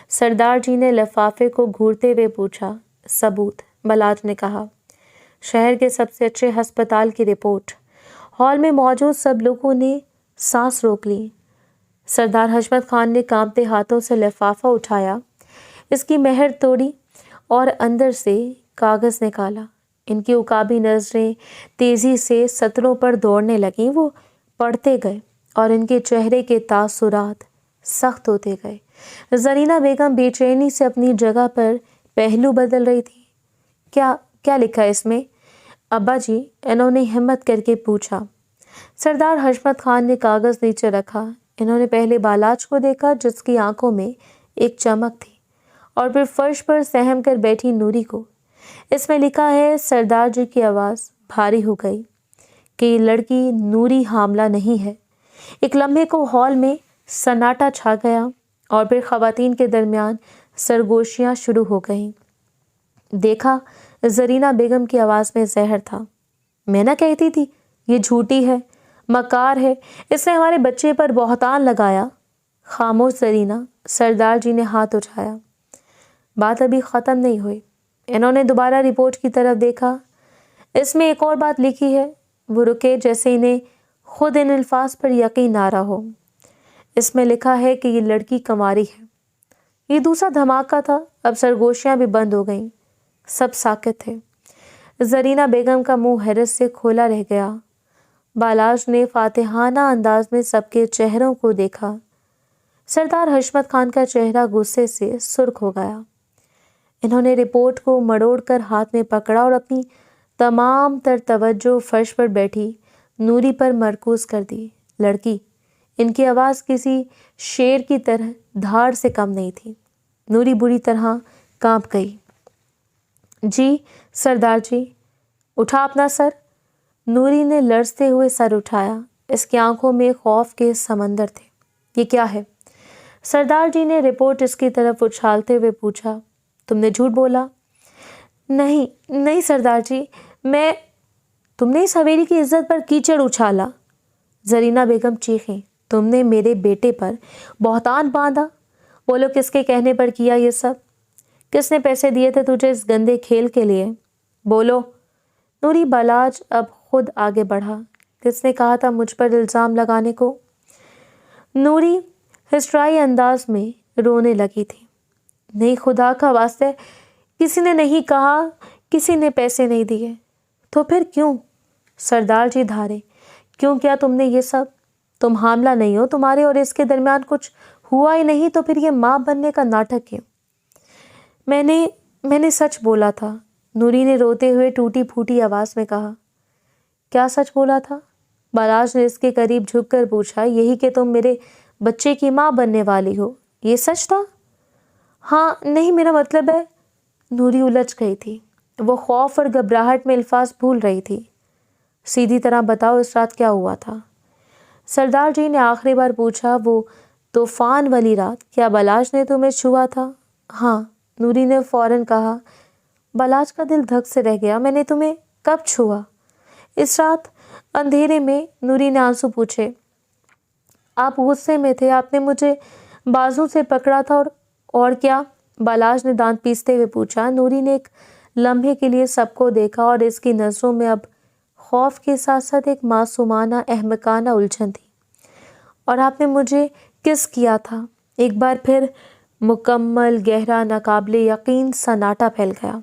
سردار جی نے لفافے کو گھورتے ہوئے پوچھا. ثبوت، بالاج نے کہا. شہر کے سب سے اچھے ہسپتال کی رپورٹ. ہال میں موجود سب لوگوں نے سانس روک لی. سردار حشمت خان نے کانپتے ہاتھوں سے لفافہ اٹھایا، اس کی مہر توڑی اور اندر سے کاغذ نکالا. ان کی عقابی نظریں تیزی سے سطروں پر دوڑنے لگیں. وہ پڑھتے گئے اور ان کے چہرے کے تاثرات سخت ہوتے گئے. زرینہ بیگم بے چینی سے اپنی جگہ پر پہلو بدل رہی تھی. کیا لکھا ہے اس میں ابا جی؟ انہوں نے ہمت کر کے پوچھا. سردار حشمت خان نے کاغذ نیچے رکھا. انہوں نے پہلے بالاج کو دیکھا جس کی آنکھوں میں ایک چمک تھی اور پھر فرش پر سہم کر بیٹھی نوری کو. اس میں لکھا ہے. سردار جی کی آواز بھاری ہو گئی کہ یہ لڑکی نوری حاملہ نہیں ہے. ایک لمحے کو ہال میں سناٹا چھا گیا اور پھر خواتین کے درمیان سرگوشیاں شروع ہو گئیں. دیکھا، زرینہ بیگم کی آواز میں زہر تھا. میں نہ کہتی تھی یہ جھوٹی ہے، مکار ہے، اس نے ہمارے بچے پر بہتان لگایا. خاموش زرینہ. سردار جی نے ہاتھ اٹھایا. بات ابھی ختم نہیں ہوئی. انہوں نے دوبارہ رپورٹ کی طرف دیکھا. اس میں ایک اور بات لکھی ہے. وہ رکے جیسے انہیں خود ان الفاظ پر یقین نہ رہا ہو. اس میں لکھا ہے کہ یہ لڑکی کنواری ہے. یہ دوسرا دھماکہ تھا. اب سرگوشیاں بھی بند ہو گئیں. سب ساکت تھے. زرینہ بیگم کا منہ حیرت سے کھولا رہ گیا. بالاج نے فاتحانہ انداز میں سب کے چہروں کو دیکھا. سردار حشمت خان کا چہرہ غصے سے سرخ ہو گیا. انہوں نے رپورٹ کو مڑوڑ کر ہاتھ میں پکڑا اور اپنی تمام تر توجہ فرش پر بیٹھی نوری پر مرکوز کر دی. لڑکی. ان کی آواز کسی شیر کی طرح دھاڑ سے کم نہیں تھی. نوری بری طرح کانپ گئی. جی سردار جی. اٹھا اپنا سر. نوری نے لرزتے ہوئے سر اٹھایا. اس کی آنکھوں میں خوف کے سمندر تھے. یہ کیا ہے؟ سردار جی نے رپورٹ اس کی طرف اچھالتے ہوئے پوچھا. تم نے جھوٹ بولا؟ نہیں سردار جی. تم نے اس حویلی کی عزت پر کیچڑ اچھالا. زرینہ بیگم چیخیں. تم نے میرے بیٹے پر بہتان باندھا. بولو کس کے کہنے پر کیا یہ سب؟ کس نے پیسے دیے تھے تجھے اس گندے کھیل کے لیے؟ بولو. نوری. بالاج اب خود آگے بڑھا. کس نے کہا تھا مجھ پر الزام لگانے کو؟ نوری ہسٹرائی انداز میں رونے لگی تھی. نہیں خدا کا واسطہ کسی نے نہیں کہا، کسی نے پیسے نہیں دیے. تو پھر کیوں؟ سردار جی دھارے. کیوں کیا تم نے یہ سب؟ تم حاملہ نہیں ہو، تمہارے اور اس کے درمیان کچھ ہوا ہی نہیں، تو پھر یہ ماں بننے کا ناٹک کیوں؟ میں نے سچ بولا تھا. نوری نے روتے ہوئے ٹوٹی پھوٹی آواز میں کہا. کیا سچ بولا تھا؟ بالاج نے اس کے قریب جھک کر پوچھا. یہی کہ تم میرے بچے کی ماں بننے والی ہو، یہ سچ تھا؟ ہاں. نہیں میرا مطلب ہے. نوری الجھ گئی تھی. وہ خوف اور گھبراہٹ میں الفاظ بھول رہی تھی. سیدھی طرح بتاؤ اس رات کیا ہوا تھا؟ سردار جی نے آخری بار پوچھا. وہ طوفان والی رات کیا بالاج نے تمہیں چھوا تھا؟ ہاں. نوری نے فوراً کہا. بالاج کا دل دھک سے رہ گیا. میں نے تمہیں कब छुआ? इस रात अंधेरे में नूरी ने आंसू पूछे। आप गुस्से में थे, आपने मुझे बाजू से पकड़ा था और क्या? बालाज ने दांत पीसते हुए पूछा। नूरी ने एक लम्हे के लिए सबको देखा और इसकी नजरों में अब खौफ के साथ साथ एक मासूमाना अहमकाना उलझन थी। और आपने मुझे किस किया था? एक बार फिर मुकम्मल गहरा नाकाबिले यकीन सन्नाटा फैल गया।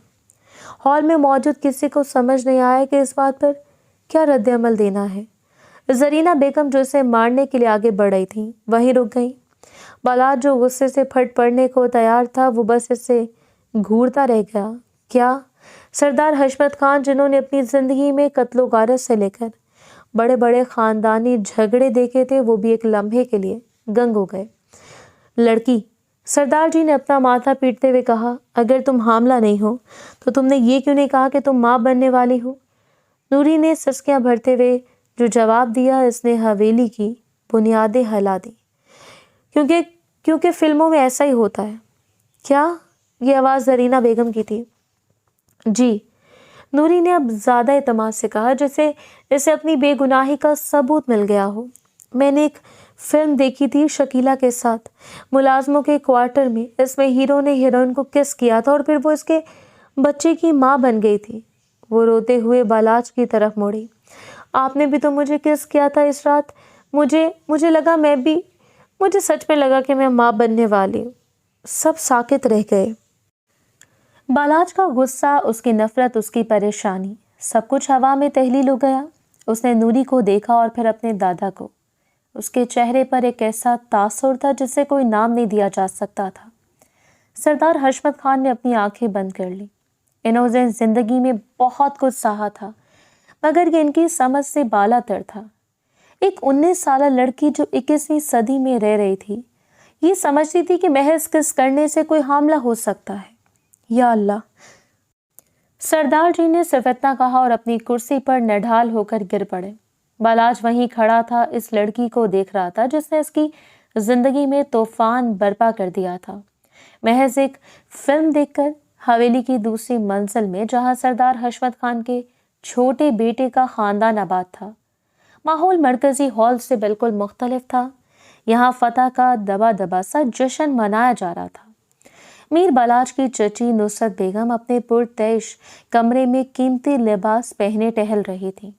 हॉल में मौजूद किसी को समझ नहीं आया कि इस बात पर क्या रद्द अमल देना है। जरीना बेगम जो इसे मारने के लिए आगे बढ़ रही थी वहीं रुक गई। बालाज जो गुस्से से फट पड़ने को तैयार था वो बस इसे घूरता रह गया। क्या? सरदार हशमत खान जिन्होंने अपनी जिंदगी में कत्लो गारत से लेकर बड़े बड़े खानदानी झगड़े देखे थे वो भी एक लम्हे के लिए गंग हो गए। लड़की, सरदार जी ने अपना माथा पीटते हुए कहा, अगर तुम हामला नहीं हो तो तुमने ये क्यों नहीं कहा कि तुम माँ बनने वाली हो? नूरी ने सिसकियां भरते हुए जो जवाब दिया इसने हवेली की बुनियादें हिला दी। क्योंकि फिल्मों में ऐसा ही होता है। क्या? ये आवाज़ जरीना बेगम की थी। जी, नूरी ने अब ज़्यादा एतमाद से कहा जैसे इसे अपनी बेगुनाही का सबूत मिल गया हो। मैंने एक फिल्म देखी थी शकीला के साथ, मुलाजमों के क्वार्टर में। इसमें हीरो ने हीरोइन को किस किया था और फिर वो इसके बच्चे की माँ बन गई थी। वो रोते हुए बालाज की तरफ मुड़ी। आपने भी तो मुझे किस किया था इस रात। मुझे लगा मुझे सच में लगा कि मैं माँ बनने वाली हूँ। सब साकित रह गए। बालाज का गुस्सा, उसकी नफरत, उसकी परेशानी, सब कुछ हवा में तहलील हो गया। उसने नूरी को देखा और फिर अपने दादा को। उसके चेहरे पर एक ऐसा तासुर था जिसे कोई नाम नहीं दिया जा सकता था। सरदार हशमत खान ने अपनी आंखें बंद कर ली। इन्होंने जिंदगी में बहुत कुछ सहा था मगर ये इनकी समझ से बालातर था। एक 19 साल लड़की जो 21वीं सदी में रह रही थी ये समझती थी कि महज किस करने से कोई हामला हो सकता है। या अल्लाह! सरदार जी ने सिर्फ इतना कहा और अपनी कुर्सी पर निढाल होकर गिर पड़े। बालाज वहीं खड़ा था, इस लड़की को देख रहा था जिसने इसकी जिंदगी में तूफान बर्पा कर दिया था। महज एक फिल्म देखकर हवेली की दूसरी मंजिल में जहां सरदार हशमत खान के छोटे बेटे का खानदान आबाद था, माहौल मरकजी हॉल से बिल्कुल मुख्तलिफ था। यहाँ फतह का दबा दबा सा जश्न मनाया जा रहा था। मीर बालाज की चची नुसरत बेगम अपने पुरतैश कमरे में कीमती लिबास पहने टहल रही थी।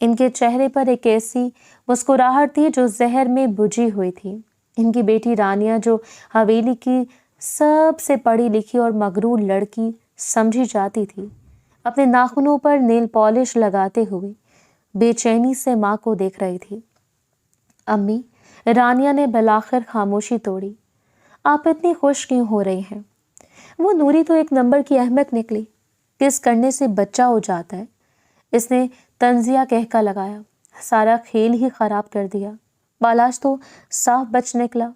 इनके चेहरे पर एक ऐसी मुस्कुराहट थी जो जहर में बुझी हुई थी। इनकी बेटी रानिया जो हवेली की सबसे पढ़ी लिखी और मगरूर लड़की समझी जाती थी, अपने नाखूनों पर नेल पॉलिश लगाते हुए बेचैनी से माँ को देख रही थी। अम्मी, रानिया ने बिलाखिर खामोशी तोड़ी। आप इतनी खुश क्यों हो रही हैं? वो नूरी तो एक नंबर की अहमक निकली। किस करने से बच्चा हो जाता है, इसने तंजिया कहका लगाया। सारा खेल ही खराब कर दिया। बालाज तो साफ बच निकला।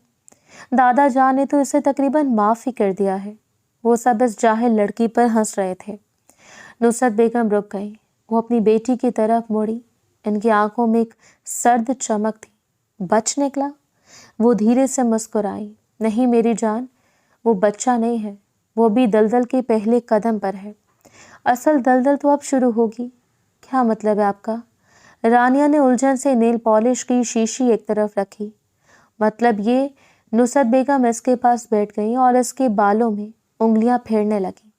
दादा जान ने तो इसे तकरीबन माफ ही कर दिया है। वो सब इस जाहिल लड़की पर हंस रहे थे। नुसरत बेगम रुक गई। वो अपनी बेटी की तरफ मुड़ी। इनकी आंखों में एक सर्द चमक थी। बच निकला? वो धीरे से मुस्कुराई। नहीं मेरी जान, वो बच्चा नहीं है, वो भी दलदल के पहले कदम पर है। असल दलदल तो अब शुरू होगी। क्या मतलब है आपका? रानिया ने उलझन से नेल पॉलिश की शीशी एक तरफ रखी। मतलब ये, नुसरत बेगम इसके पास बैठ गई और इसके बालों में उंगलियां फेरने लगी,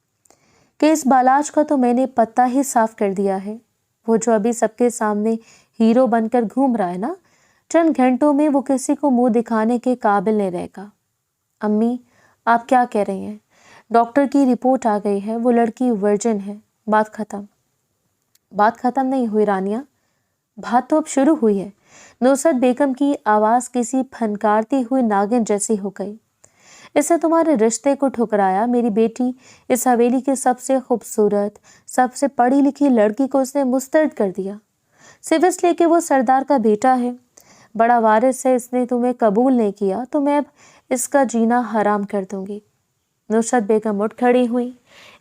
कि इस बालाज का तो मैंने पत्ता ही साफ कर दिया है। वो जो अभी सबके सामने हीरो बनकर घूम रहा है ना, चंद घंटों में वो किसी को मुंह दिखाने के काबिल नहीं रहेगा। अम्मी, आप क्या कह रही हैं? डॉक्टर की रिपोर्ट आ गई है, वो लड़की वर्जिन है। बात खत्म। बात खत्म नहीं हुई रानिया, बात तो अब शुरू हुई है। नुसरत बेगम की आवाज़ किसी फनकारती हुई नागिन जैसी हो गई। इससे तुम्हारे रिश्ते को ठुकराया। मेरी बेटी, इस हवेली की सबसे खूबसूरत, सबसे पढ़ी लिखी लड़की को उसने मुस्तरद कर दिया, सिर्फ इसलिए कि वो सरदार का बेटा है, बड़ा वारिस है। इसने तुम्हें कबूल नहीं किया तो मैं अब इसका जीना हराम कर दूंगी। नुसरत बेगम उठ खड़ी हुई।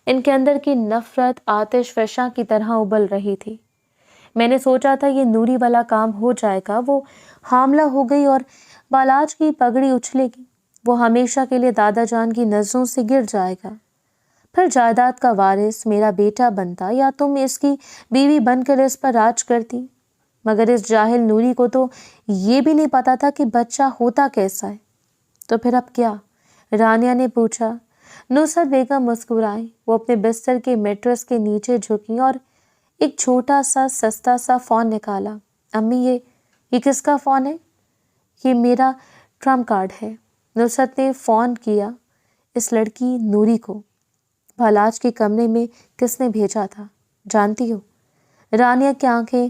इनके अंदर की नफरत आतिश फशा की तरह उबल रही थी। मैंने सोचा था ये नूरी वाला काम हो जाएगा, वो हामला हो गई और बालाज की पगड़ी उछलेगी, वो हमेशा के लिए दादा जान की नजरों से गिर जाएगा। پھر جائیداد کا وارث میرا بیٹا بنتا یا تم اس کی بیوی بن کر اس پر راج کرتی، مگر اس جاہل نوری کو تو یہ بھی نہیں پتا تھا کہ بچہ ہوتا کیسا ہے۔ تو پھر اب کیا؟ رانیہ نے پوچھا۔ نصرت بیگم مسکرائی۔ وہ اپنے بستر کے میٹرس کے نیچے جھکیں اور ایک چھوٹا سا سستا سا فون نکالا۔ امی یہ کس کا فون ہے؟ یہ میرا ٹرمپ کارڈ ہے۔ نصرت نے فون کیا اس لڑکی نوری کو۔ بھالاج کے کمرے میں کس نے بھیجا تھا جانتی ہو؟ رانیہ کی آنکھیں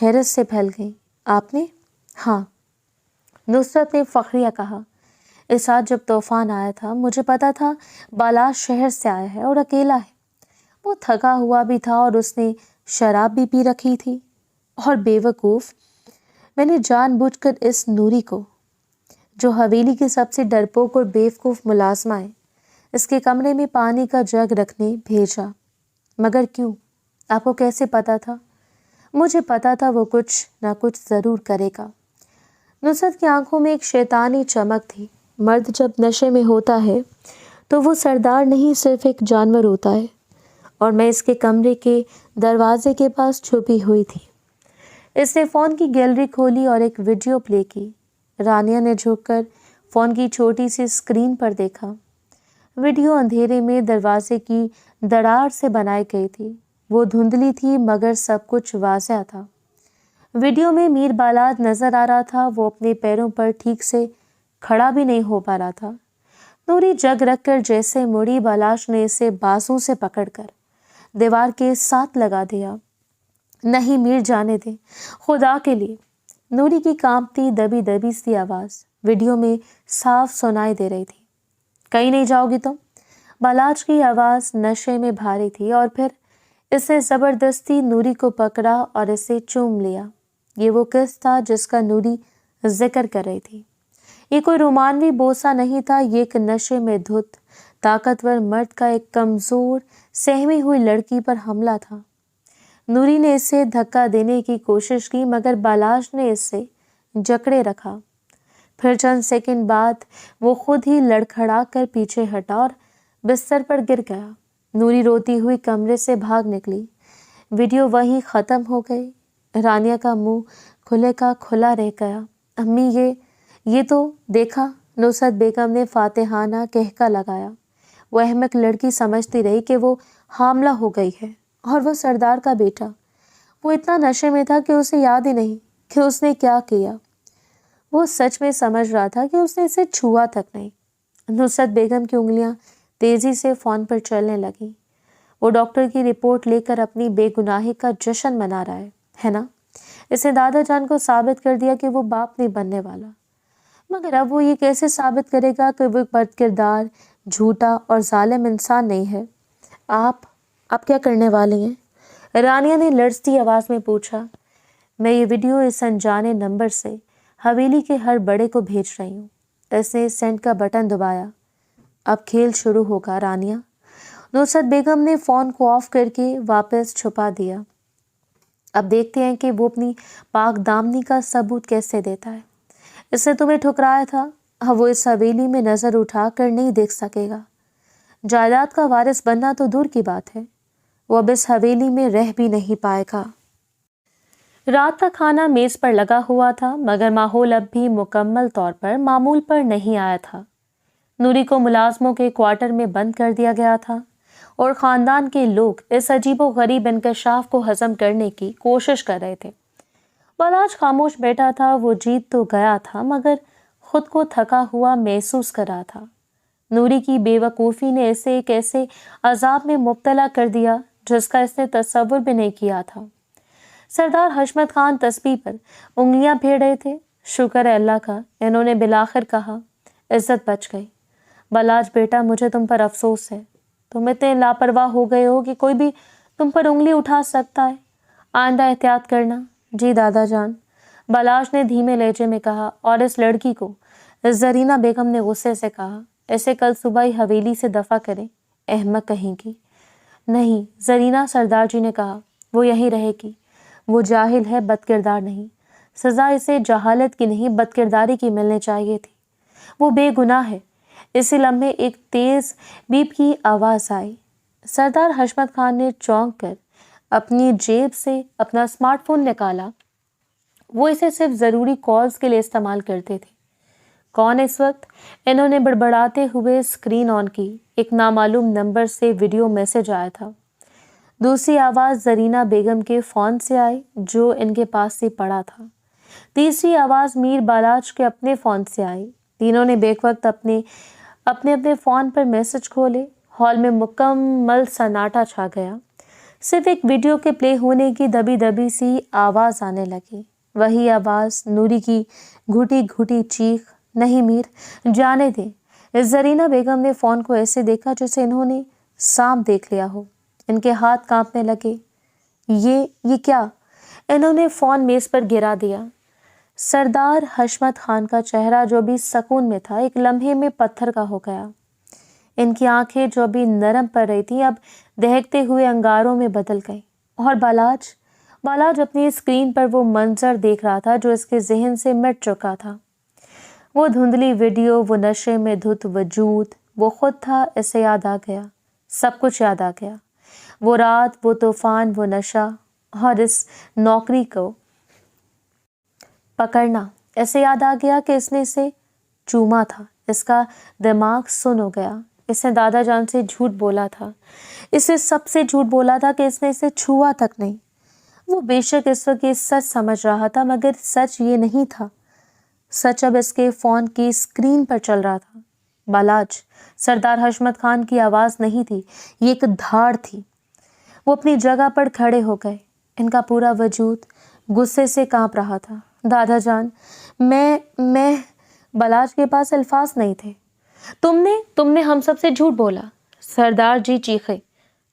حیرت سے پھیل گئیں۔ آپ نے؟ ہاں، نصرت نے فخریہ کہا۔ اس رات جب طوفان آیا تھا مجھے پتا تھا بالاج شہر سے آیا ہے اور اکیلا ہے۔ وہ تھکا ہوا بھی تھا اور اس نے شراب بھی پی رکھی تھی۔ اور بے وقوف، میں نے جان بوجھ کر اس نوری کو، جو حویلی کی سب سے ڈرپوک اور بیوقوف ملازمہ ہے، اس کے کمرے میں پانی کا جگ رکھنے بھیجا۔ مگر کیوں؟ آپ کو کیسے پتا تھا؟ مجھے پتا تھا وہ کچھ نہ کچھ ضرور کرے گا۔ نصرت کی آنکھوں میں ایک شیطانی چمک تھی۔ مرد جب نشے میں ہوتا ہے تو وہ سردار نہیں، صرف ایک جانور ہوتا ہے، اور میں اس کے کمرے کے دروازے کے پاس چھپی ہوئی تھی۔ اس نے فون کی گیلری کھولی اور ایک ویڈیو پلے کی۔ رانیہ نے جھک کر فون کی چھوٹی سی اسکرین پر دیکھا۔ ویڈیو اندھیرے میں دروازے کی دراڑ سے بنائی گئی تھی۔ وہ دھندلی تھی مگر سب کچھ واضح تھا۔ ویڈیو میں میر بالاج نظر آ رہا تھا۔ وہ اپنے پیروں پر ٹھیک سے کھڑا بھی نہیں ہو پا رہا تھا۔ نوری جگ رکھ کر جیسے مڑی، بالاج نے اسے بازوں سے پکڑ کر دیوار کے ساتھ لگا دیا۔ نہیں میر، جانے دے، خدا کے لیے۔ نوری کی کانپتی دبی دبی سی آواز ویڈیو میں صاف سنائی دے رہی تھی۔ کہیں نہیں جاؤ گی تم؟ بالاج کی آواز نشے میں بھاری تھی اور پھر اس نے زبردستی نوری کو پکڑا اور اسے چوم لیا۔ یہ وہ کس تھا جس کا نوری ذکر کر رہی تھی؟ یہ کوئی رومانوی بوسہ نہیں تھا، یہ ایک نشے میں دھت طاقتور مرد کا ایک کمزور سہمی ہوئی لڑکی پر حملہ تھا۔ نوری نے اسے دھکا دینے کی کوشش کی مگر بالاج نے اسے جکڑے رکھا۔ پھر چند سیکنڈ بعد وہ خود ہی لڑکھڑا کر پیچھے ہٹا اور بستر پر گر گیا۔ نوری روتی ہوئی کمرے سے بھاگ نکلی۔ ویڈیو وہیں ختم ہو گئی۔ رانیہ کا منہ کھلے کا کھلا رہ گیا۔ امی یہ تو دیکھا؟ نصرت بیگم نے فاتحانہ کہکا لگایا۔ وہ احمق لڑکی سمجھتی رہی کہ وہ حاملہ ہو گئی ہے، اور وہ سردار کا بیٹا۔ وہ اتنا نشے میں تھا کہ اسے یاد ہی نہیں کہ اس نے کیا کیا۔ وہ سچ میں سمجھ رہا تھا کہ اس نے اسے چھوا تک نہیں۔ نصرت بیگم کی انگلیاں تیزی سے فون پر چلنے لگیں۔ وہ ڈاکٹر کی رپورٹ لے کر اپنی بے گناہی کا جشن منا رہا ہے نا؟ اس نے دادا جان کو ثابت کر دیا کہ وہ باپ نہیں بننے والا۔ مگر اب وہ یہ کیسے ثابت کرے گا کہ وہ ایک بد کردار، جھوٹا اور ظالم انسان نہیں ہے؟ آپ کیا کرنے والے ہیں؟ رانیہ نے لرزتی آواز میں پوچھا۔ میں یہ ویڈیو اس انجانے نمبر سے حویلی کے ہر بڑے کو بھیج رہی ہوں۔ اس نے سینڈ کا بٹن دبایا۔ اب کھیل شروع ہوگا رانیہ۔ نصرت بیگم نے فون کو آف کر کے واپس چھپا دیا۔ اب دیکھتے ہیں کہ وہ اپنی پاک دامنی کا ثبوت کیسے دیتا ہے۔ اس نے تمہیں ٹھکرایا تھا، اب وہ اس حویلی میں نظر اٹھا کر نہیں دیکھ سکے گا۔ جائیداد کا وارث بننا تو دور کی بات ہے، وہ اب اس حویلی میں رہ بھی نہیں پائے گا۔ رات کا کھانا میز پر لگا ہوا تھا مگر ماحول اب بھی مکمل طور پر معمول پر نہیں آیا تھا۔ نوری کو ملازموں کے کوارٹر میں بند کر دیا گیا تھا اور خاندان کے لوگ اس عجیب و غریب انکشاف کو ہضم کرنے کی کوشش کر رہے تھے۔ بالاج خاموش بیٹھا تھا۔ وہ جیت تو گیا تھا مگر خود کو تھکا ہوا محسوس کر رہا تھا۔ نوری کی بے وقوفی نے اسے ایک ایسے عذاب میں مبتلا کر دیا جس کا اس نے تصور بھی نہیں کیا تھا۔ سردار حشمت خان تسبیح پر انگلیاں پھیر رہے تھے۔ شکر ہے اللہ کا، انہوں نے بالآخر کہا۔ عزت بچ گئی۔ بالاج بیٹا، مجھے تم پر افسوس ہے۔ تم اتنے لاپرواہ ہو گئے ہو کہ کوئی بھی تم پر انگلی اٹھا سکتا ہے۔ آئندہ احتیاط کرنا۔ جی دادا جان، بالاج نے دھیمے لہجے میں کہا، اور اس لڑکی کو، زرینہ بیگم نے غصے سے کہا، اسے کل صبح ہی حویلی سے دفع کریں، احمق کہیں کی۔ نہیں زرینہ، سردار جی نے کہا، وہ یہیں رہے گی۔ وہ جاہل ہے، بد کردار نہیں۔ سزا اسے جہالت کی نہیں بد کرداری کی ملنے چاہیے تھی۔ وہ بے گناہ ہے۔ اسی لمحے ایک تیز بیپ کی آواز آئی۔ सरदार हशमत खान ने चौंक कर अपनी जेब से अपना स्मार्टफोन निकाला। वो इसे सिर्फ ज़रूरी कॉल्स के लिए इस्तेमाल करते थे। कौन इस वक्त? इन्होंने बड़बड़ाते हुए स्क्रीन ऑन की। एक नामालूम नंबर से वीडियो मैसेज आया था। दूसरी आवाज़ जरीना बेगम के फ़ोन से आई जो इनके पास से पड़ा था। तीसरी आवाज़ मीर बालाज के अपने फ़ोन से आई। तीनों ने बेवक्त अपने अपने फ़ोन पर मैसेज खोले। हॉल में मुकम्मल सन्नाटा छा गया। सिर्फ एक वीडियो के प्ले होने की दबी दबी सी आवाज़ आने लगी। वही आवाज़, नूरी की घुटी घुटी चीख, नहीं मीर, जाने दे। जरीना बेगम ने फ़ोन को ऐसे देखा जैसे इन्होंने सांप देख लिया हो। इनके हाथ कांपने लगे। ये क्या? इन्होंने फ़ोन मेज़ पर गिरा दिया। सरदार हशमत खान का चेहरा जो भी सुकून में था एक लम्हे में पत्थर का हो गया। इनकी आंखें जो भी नरम पड़ रही थीं अब दहकते हुए अंगारों में बदल गई। और बालाज अपनी स्क्रीन पर वो मंजर देख रहा था जो इसके जहन से मिट चुका था। वो धुंधली वीडियो, वो नशे में धुत वजूद, वो खुद था। इसे याद आ गया, सब कुछ याद आ गया। वो रात, वो तूफान, वो नशा और इस नौकरी को पकड़ना। ऐसे याद आ गया कि इसने इसे चूमा था। इसका दिमाग सुन हो गया। इसने दादा जान से झूठ बोला था। इसे सबसे झूठ बोला था कि इसने इसे छुआ तक नहीं। वो बेशक इस वक्त ये सच समझ रहा था, मगर सच ये नहीं था। सच अब इसके फ़ोन की स्क्रीन पर चल रहा था। बालाज, सरदार हशमत खान की आवाज़ नहीं थी, ये एक धाड़ थी। वो अपनी जगह पर खड़े हो गए। इनका पूरा वजूद गुस्से से कांप रहा था। दादा जान, मैं बालाज के पास अल्फाज नहीं थे। तुमने हम सब से झूठ बोला। सरदार जी चीखे,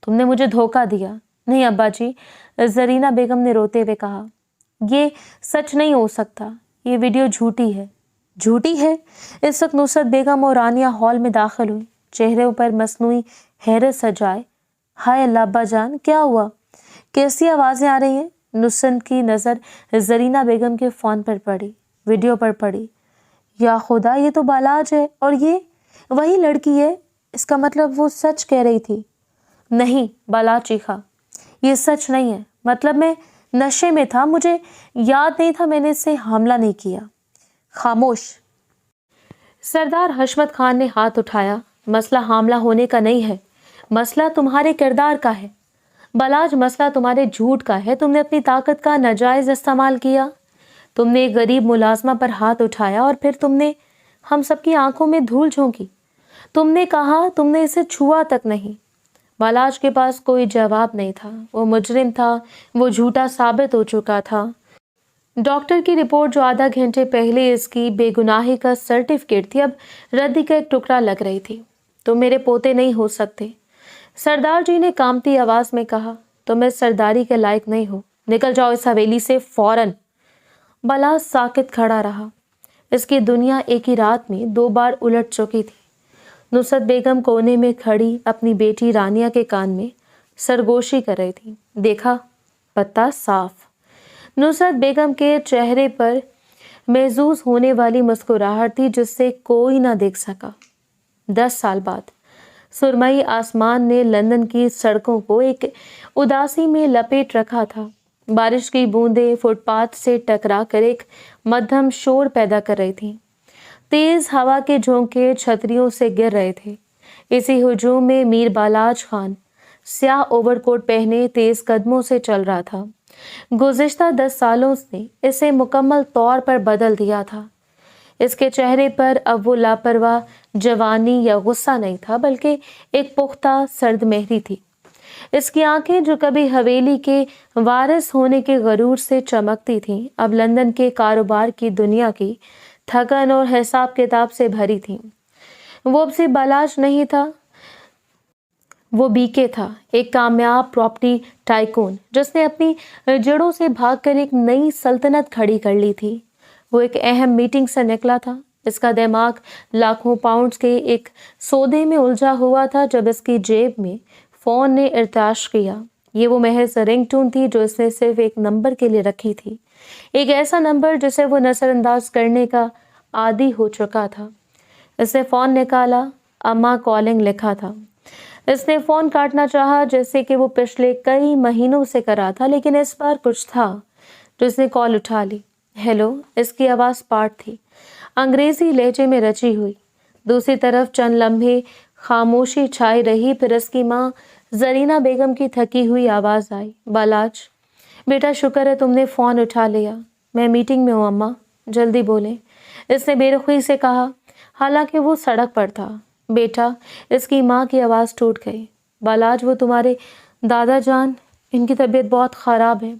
तुमने मुझे धोखा दिया। नहीं अब्बा जी, जरीना बेगम ने रोते हुए कहा, ये सच नहीं हो सकता, ये वीडियो झूठी है। झूठी है? इस वक्त नुसरत बेगम और रानिया हॉल में दाखिल हुई, चेहरे पर मसनूई हैरत सजाए। हाय अल्लाह अब्बा जान, क्या हुआ? कैसी आवाज़ें आ रही हैं? नुसरत की नज़र जरीना बेगम के फ़ोन पर पड़ी, वीडियो पर पड़ी। या खुदा, ये तो बालाज है और ये वही लड़की है। इसका मतलब वो सच कह रही थी। नहीं, बालाज चीखा, ये सच नहीं है। मतलब मैं नशे में था, मुझे याद नहीं था मैंने इससे हमला नहीं किया। खामोश। सरदार हशमत खान ने हाथ उठाया। मसला हमला होने का नहीं है, मसला तुम्हारे किरदार का है। बालाज, मसला तुम्हारे झूठ का है। तुमने अपनी ताकत का नाजायज इस्तेमाल किया। तुमने एक गरीब मुलाजमा पर हाथ उठाया और फिर तुमने हम सबकी आंखों में धूल झोंकी। तुमने कहा तुमने इसे छुआ तक नहीं। बालाज के पास कोई जवाब नहीं था। वो मुजरिम था, वो झूठा साबित हो चुका था। डॉक्टर की रिपोर्ट जो आधा घंटे पहले इसकी बेगुनाही का सर्टिफिकेट थी, अब रद्दी का एक टुकड़ा लग रही थी। तुम मेरे पोते नहीं हो सकते, सरदार जी ने कांपती आवाज में कहा। तुम इस सरदारी के लायक नहीं हो, निकल जाओ इस हवेली से फौरन। बालाज साकित खड़ा रहा। इसकी दुनिया एक ही रात में 2 बार उलट चुकी थी। नुसरत बेगम कोने में खड़ी अपनी बेटी रानिया के कान में सरगोशी कर रही थी। देखा, पत्ता साफ। नुसरत बेगम के चेहरे पर महसूस होने वाली मुस्कुराहट थी जिससे कोई ना देख सका। 10 साल बाद सुरमई आसमान ने लंदन की सड़कों को एक उदासी में लपेट रखा था। बारिश की बूंदें फुटपाथ से टकरा कर एक मध्यम शोर पैदा कर रही थीं। तेज हवा के झोंके छतरियों से गिर रहे थे। इसी हुजूम में मीर बालाज खान स्याह ओवरकोट पहने तेज कदमों से चल रहा था। गुज़िश्ता 10 सालों ने इसे मुकम्मल तौर पर बदल दिया था। इसके चेहरे पर अब वो लापरवाह जवानी या गुस्सा नहीं था, बल्कि एक पुख्ता सर्द मेहरी थी। इसकी आंखें जो कभी हवेली के वारिस होने के गरूर से चमकती थीं, अब लंदन के कारोबार की दुनिया की थकन और हिसाब किताब से भरी थीं। वो अब से बालाज नहीं था, वो बीके था, एक कामयाब प्रॉपर्टी टाइकून जिसने अपनी जड़ों से भागकर एक नई सल्तनत खड़ी कर ली थी। वो एक अहम मीटिंग से निकला था। इसका दिमाग लाखों पाउंड्स के एक सौदे में उलझा हुआ था जब इसकी जेब में फ़ोन ने इर्ताश किया। ये वो महज रिंगटोन थी जो इसने सिर्फ एक नंबर के लिए रखी थी, एक ऐसा नंबर जिसे वो नज़रअंदाज करने का आदी हो चुका था। इसने फ़ोन निकाला। अम्मा कॉलिंग लिखा था। इसने फ़ोन काटना चाहा जैसे कि वो पिछले कई महीनों से कर रहा था, लेकिन इस बार कुछ था तो इसने कॉल उठा ली। हेलो, इसकी आवाज़ पाठ थी, अंग्रेज़ी लहजे में रची हुई। दूसरी तरफ चंद लम्हे खामोशी छाई रही, फिर इसकी माँ जरीना बेगम की थकी हुई आवाज़ आई, बालाज बेटा शुक्र है तुमने फ़ोन उठा लिया, मैं मीटिंग में हूँ अम्मा, जल्दी बोलें, इसने बेरुखी से कहा, हालांकि वो सड़क पर था। बेटा, इसकी माँ की आवाज़ टूट गई, बालाज वो तुम्हारे दादा जान, इनकी तबीयत बहुत ख़राब है।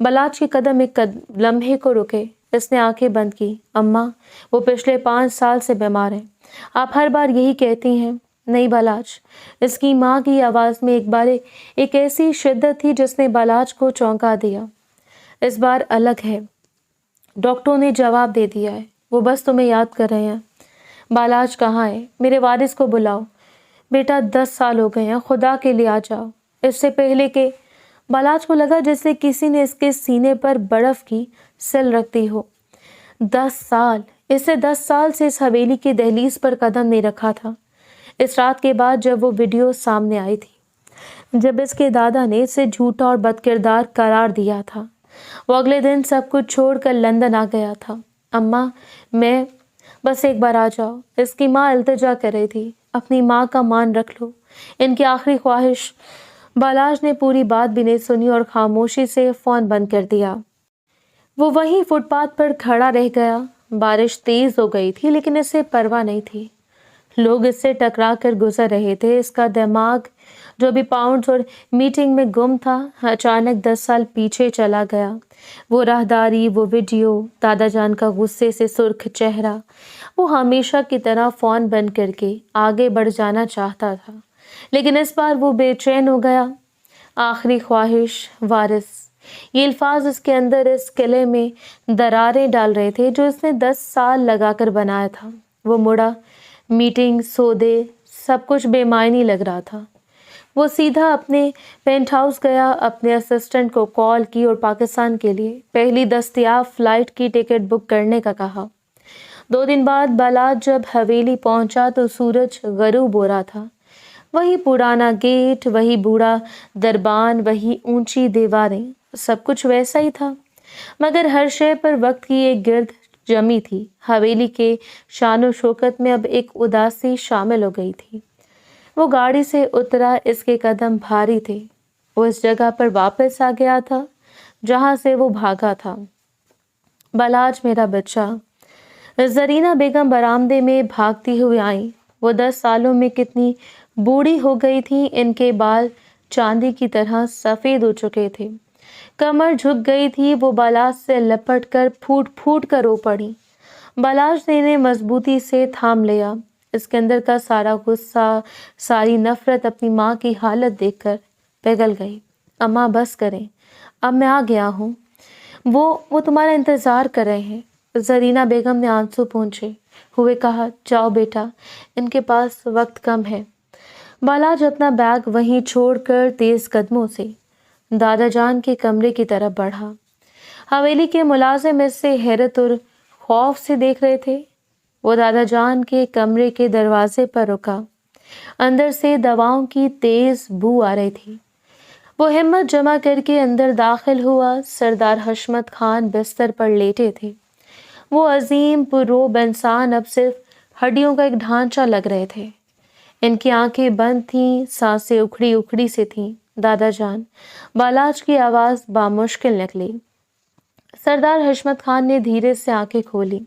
बालाज के कदम एक लम्हे को रुके, इसने आंखें बंद की। अम्मा, वो पिछले 5 साल से बीमार हैं, आप हर बार यही कहती हैं। नहीं बालाज, इसकी माँ की आवाज़ में एक ऐसी शिद्दत थी जिसने बालाज को चौंका दिया। इस बार अलग है, डॉक्टरों ने जवाब दे दिया है, वो बस तुम्हें याद कर रहे हैं। बालाज कहाँ है? मेरे वारिस को बुलाओ। बेटा 10 साल हो गए हैं, खुदा के लिए आ जाओ। इससे पहले के बालाज को लगा जैसे किसी ने इसके सीने पर बर्फ की सिल रख दी हो। 10 साल, इससे 10 साल से इस हवेली की दहलीज पर कदम नहीं रखा था। इस रात के बाद जब वो वीडियो सामने आई थी, जब इसके दादा ने इसे झूठा और बदकिरदार करार दिया था, वो अगले दिन सब कुछ छोड़कर लंदन आ गया था। अम्मा, मैं बस एक बार आ जाओ, इसकी माँ इल्तिजा कर रही थी। अपनी माँ का मान रख लो, इनकी आखिरी ख्वाहिश। बालाज ने पूरी बात भी नहीं सुनी और खामोशी से फ़ोन बंद कर दिया। वो वहीं फुटपाथ पर खड़ा रह गया। बारिश तेज हो गई थी, लेकिन इसे परवाह नहीं थी। लोग इससे टकरा कर गुजर रहे थे। इसका दिमाग जो भी पाउंड्स और मीटिंग में गुम था, अचानक 10 साल पीछे चला गया। वो राहदारी, वो वीडियो, दादा जान का गुस्से से सुर्ख चेहरा। वो हमेशा की तरह फ़ोन बंद करके आगे बढ़ जाना चाहता था, लेकिन इस बार वो बेचैन हो गया। आखिरी ख्वाहिश, वारिस, ये अल्फाज इसके अंदर इस किले में दरारें डाल रहे थे जो इसने 10 साल लगाकर बनाया था। वो मुड़ा, मीटिंग, सौदे, सब कुछ बेमायनी लग रहा था। वो सीधा अपने पेंट हाउस गया, अपने असिस्टेंट को कॉल की और पाकिस्तान के लिए पहली दस्तयाब फ़्लाइट की टिकट बुक करने का कहा। 2 दिन बाद बालाज जब हवेली पहुंचा तो सूरज गरूब हो रहा था। वही पुराना गेट, वही बूढ़ा दरबान, वही ऊंची दीवारें, सब कुछ वैसा ही था, मगर हर शय पर वक्त की एक गिर्द जमी थी। हवेली के शानो शौकत में अब एक उदासी शामिल हो गई थी। वो गाड़ी से उतरा, इसके कदम भारी थे। वो इस जगह पर वापस आ गया था जहां से वो भागा था। बालाज मेरा बच्चा। जरीना बेगम बरामदे में भागती हुई आई। वो 10 सालों में कितनी बूढ़ी हो गई थी। इनके बाल चांदी की तरह सफ़ेद हो चुके थे, कमर झुक गई थी। वो बालाज से लपट कर फूट फूट कर रो पड़ी। बालाज ने इन्हें मजबूती से थाम लिया। इसके अंदर का सारा गुस्सा, सारी नफरत अपनी माँ की हालत देखकर पिघल गई। अम्मा बस करें, अब मैं आ गया हूँ, वो तुम्हारा इंतज़ार कर रहे हैं। जरीना बेगम ने आंसू पोंछे हुए कहा, जाओ बेटा, इनके पास वक्त कम है। बालाज अपना बैग वहीं छोड़कर तेज कदमों से दादा जान के कमरे की तरफ बढ़ा। हवेली के मुलाजिम इससे हैरत और खौफ से देख रहे थे। वो दादा जान के कमरे के दरवाजे पर रुका। अंदर से दवाओं की तेज बू आ रही थी। वो हिम्मत जमा करके अंदर दाखिल हुआ। सरदार हशमत खान बिस्तर पर लेटे थे। वो अजीम पुरोब इंसान अब सिर्फ हड्डियों का एक ढांचा लग रहे थे। इनकी आंखें बंद थीं, सांसें उखड़ी उखड़ी से थीं। दादा जान, बालाज की आवाज़ बामुश्किल निकली। सरदार हशमत खान ने धीरे से आंखें खोली।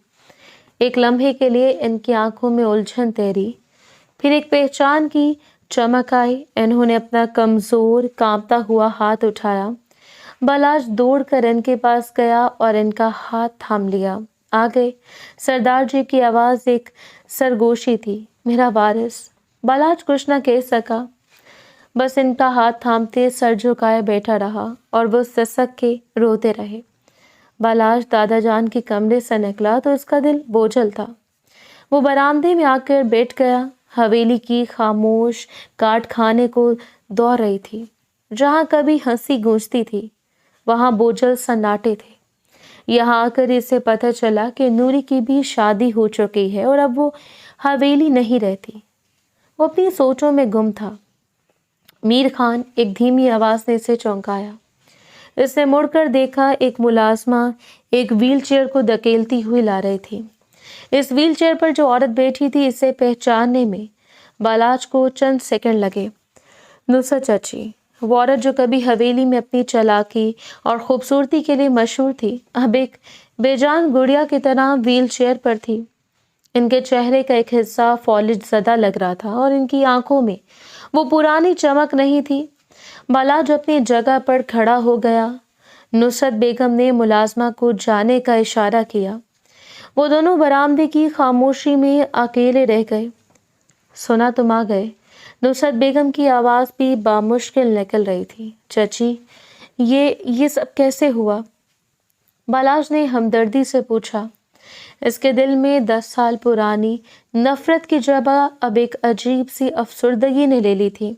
एक लम्हे के लिए इनकी आंखों में उलझन तैरी, फिर एक पहचान की चमक आई। इन्होंने अपना कमज़ोर कांपता हुआ हाथ उठाया। बालाज दौड़कर इनके पास गया और इनका हाथ थाम लिया। आ गए। सरदार जी की आवाज़ एक सरगोशी थी, मेरा वारिस। बालाज कुछ न कह सका, बस इनका हाथ थामते सर झुकाए बैठा रहा और वो सिसक के रोते रहे। बालाज दादा जान के कमरे से निकला तो इसका दिल बोझल था। वो बरामदे में आकर बैठ गया। हवेली की खामोश काट खाने को दौड़ रही थी। जहाँ कभी हंसी गूंजती थी, वहाँ बोझल सन्नाटे थे। यहाँ आकर इसे पता चला कि नूरी की भी शादी हो चुकी है और अब वो हवेली नहीं रहती। वो अपनी सोचों में गुम था। मीर खान एक धीमी आवाज ने इसे चौंकाया। इसने मुड़कर देखा, एक मुलाजमा एक व्हीलचेयर को धकेलती हुई ला रही थी। इस व्हीलचेयर पर जो औरत बैठी थी, इसे पहचानने में बालाज को चंद सेकंड लगे। नुसरत चाची, वो औरत जो कभी हवेली में अपनी चालाकी और खूबसूरती के लिए मशहूर थी, अब एक बेजान गुड़िया की तरह व्हील चेयर पर थी। इनके चेहरे का एक हिस्सा फॉलिज ज़दा लग रहा था और इनकी आंखों में वो पुरानी चमक नहीं थी। बालाज अपनी जगह पर खड़ा हो गया। नुसरत बेगम ने मुलाजमा को जाने का इशारा किया। वो दोनों बरामदे की खामोशी में अकेले रह गए। सुना तुम आ गए। नुसरत बेगम की आवाज़ भी बामुश्किल निकल रही थी। चाची, ये सब कैसे हुआ? बालाज ने हमदर्दी से पूछा। इसके दिल में 10 साल पुरानी नफरत की जगह अब एक अजीब सी अफसुर्दगी ने ले ली थी।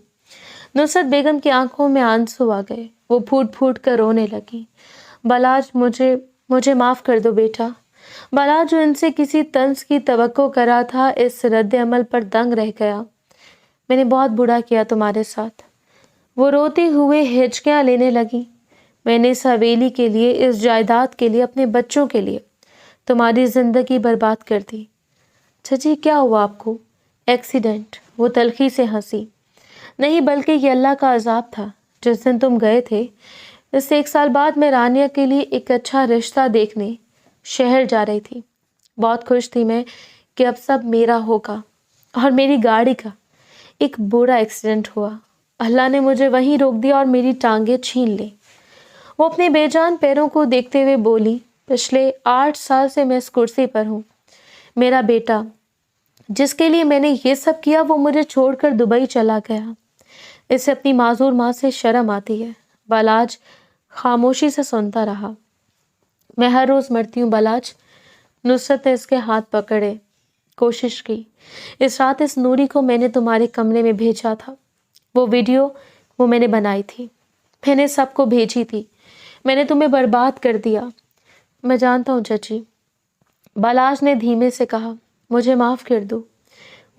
नुसरत बेगम की आंखों में आंसू आ गए। वो फूट फूट कर रोने लगी। बालाज, मुझे माफ़ कर दो बेटा। बालाज, जो इनसे किसी तंज की तवक्को करा था, इस रद्द अमल पर दंग रह गया। मैंने बहुत बुरा किया तुम्हारे साथ। वो रोते हुए हिचकियाँ लेने लगी। मैंने इस हवेली के लिए, इस जायदाद के लिए, अपने बच्चों के लिए तुम्हारी ज़िंदगी बर्बाद कर दी। चाची, क्या हुआ आपको? एक्सीडेंट। वो तलखी से हंसी। नहीं, बल्कि ये अल्लाह का अजाब था। जिस दिन तुम गए थे, इससे 1 साल बाद मैं रानिया के लिए एक अच्छा रिश्ता देखने शहर जा रही थी। बहुत खुश थी मैं कि अब सब मेरा होगा। और मेरी गाड़ी का एक बुरा एक्सीडेंट हुआ। अल्लाह ने मुझे वहीं रोक दिया और मेरी टांगें छीन ली। वो अपने बेजान पैरों को देखते हुए बोली, पिछले 8 साल से मैं इस कुर्सी पर हूँ। मेरा बेटा, जिसके लिए मैंने ये सब किया, वो मुझे छोड़कर दुबई चला गया। इसे अपनी माजूर माँ से शर्म आती है। बालाज खामोशी से सुनता रहा। मैं हर रोज़ मरती हूँ बालाज। नुसरत ने इसके हाथ पकड़े। कोशिश की। इस रात इस नूरी को मैंने तुम्हारे कमरे में भेजा था। वो वीडियो वो मैंने बनाई थी। मैंने सबको भेजी थी। मैंने तुम्हें बर्बाद कर दिया। मैं जानता हूँ चाची। बालाज ने धीमे से कहा, मुझे माफ़ कर दो।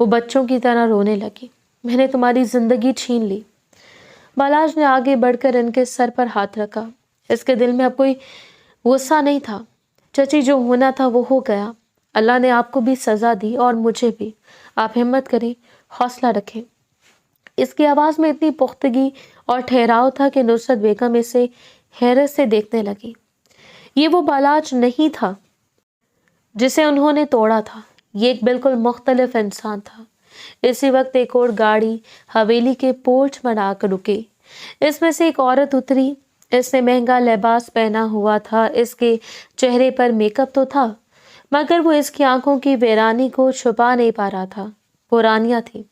वो बच्चों की तरह रोने लगी। मैंने तुम्हारी ज़िंदगी छीन ली। बालाज ने आगे बढ़कर इनके सर पर हाथ रखा। इसके दिल में अब कोई गुस्सा नहीं था। चाची, जो होना था वो हो गया। अल्लाह ने आपको भी सज़ा दी और मुझे भी। आप हिम्मत करें, हौसला रखें। इसकी आवाज़ में इतनी पुख्तगी और ठहराव था कि नुसरत बेगम इसे हैरत से देखने लगी। ये वो बालाज नहीं था जिसे उन्होंने तोड़ा था। ये एक बिल्कुल मुख्तलिफ इंसान था। इसी वक्त एक और गाड़ी हवेली के पोर्च पर आकर रुकी। इसमें से एक औरत उतरी। इसने महंगा लिबास पहना हुआ था। इसके चेहरे पर मेकअप तो था, मगर वो इसकी आंखों की वीरानी को छुपा नहीं पा रहा था। वो रानिया थी।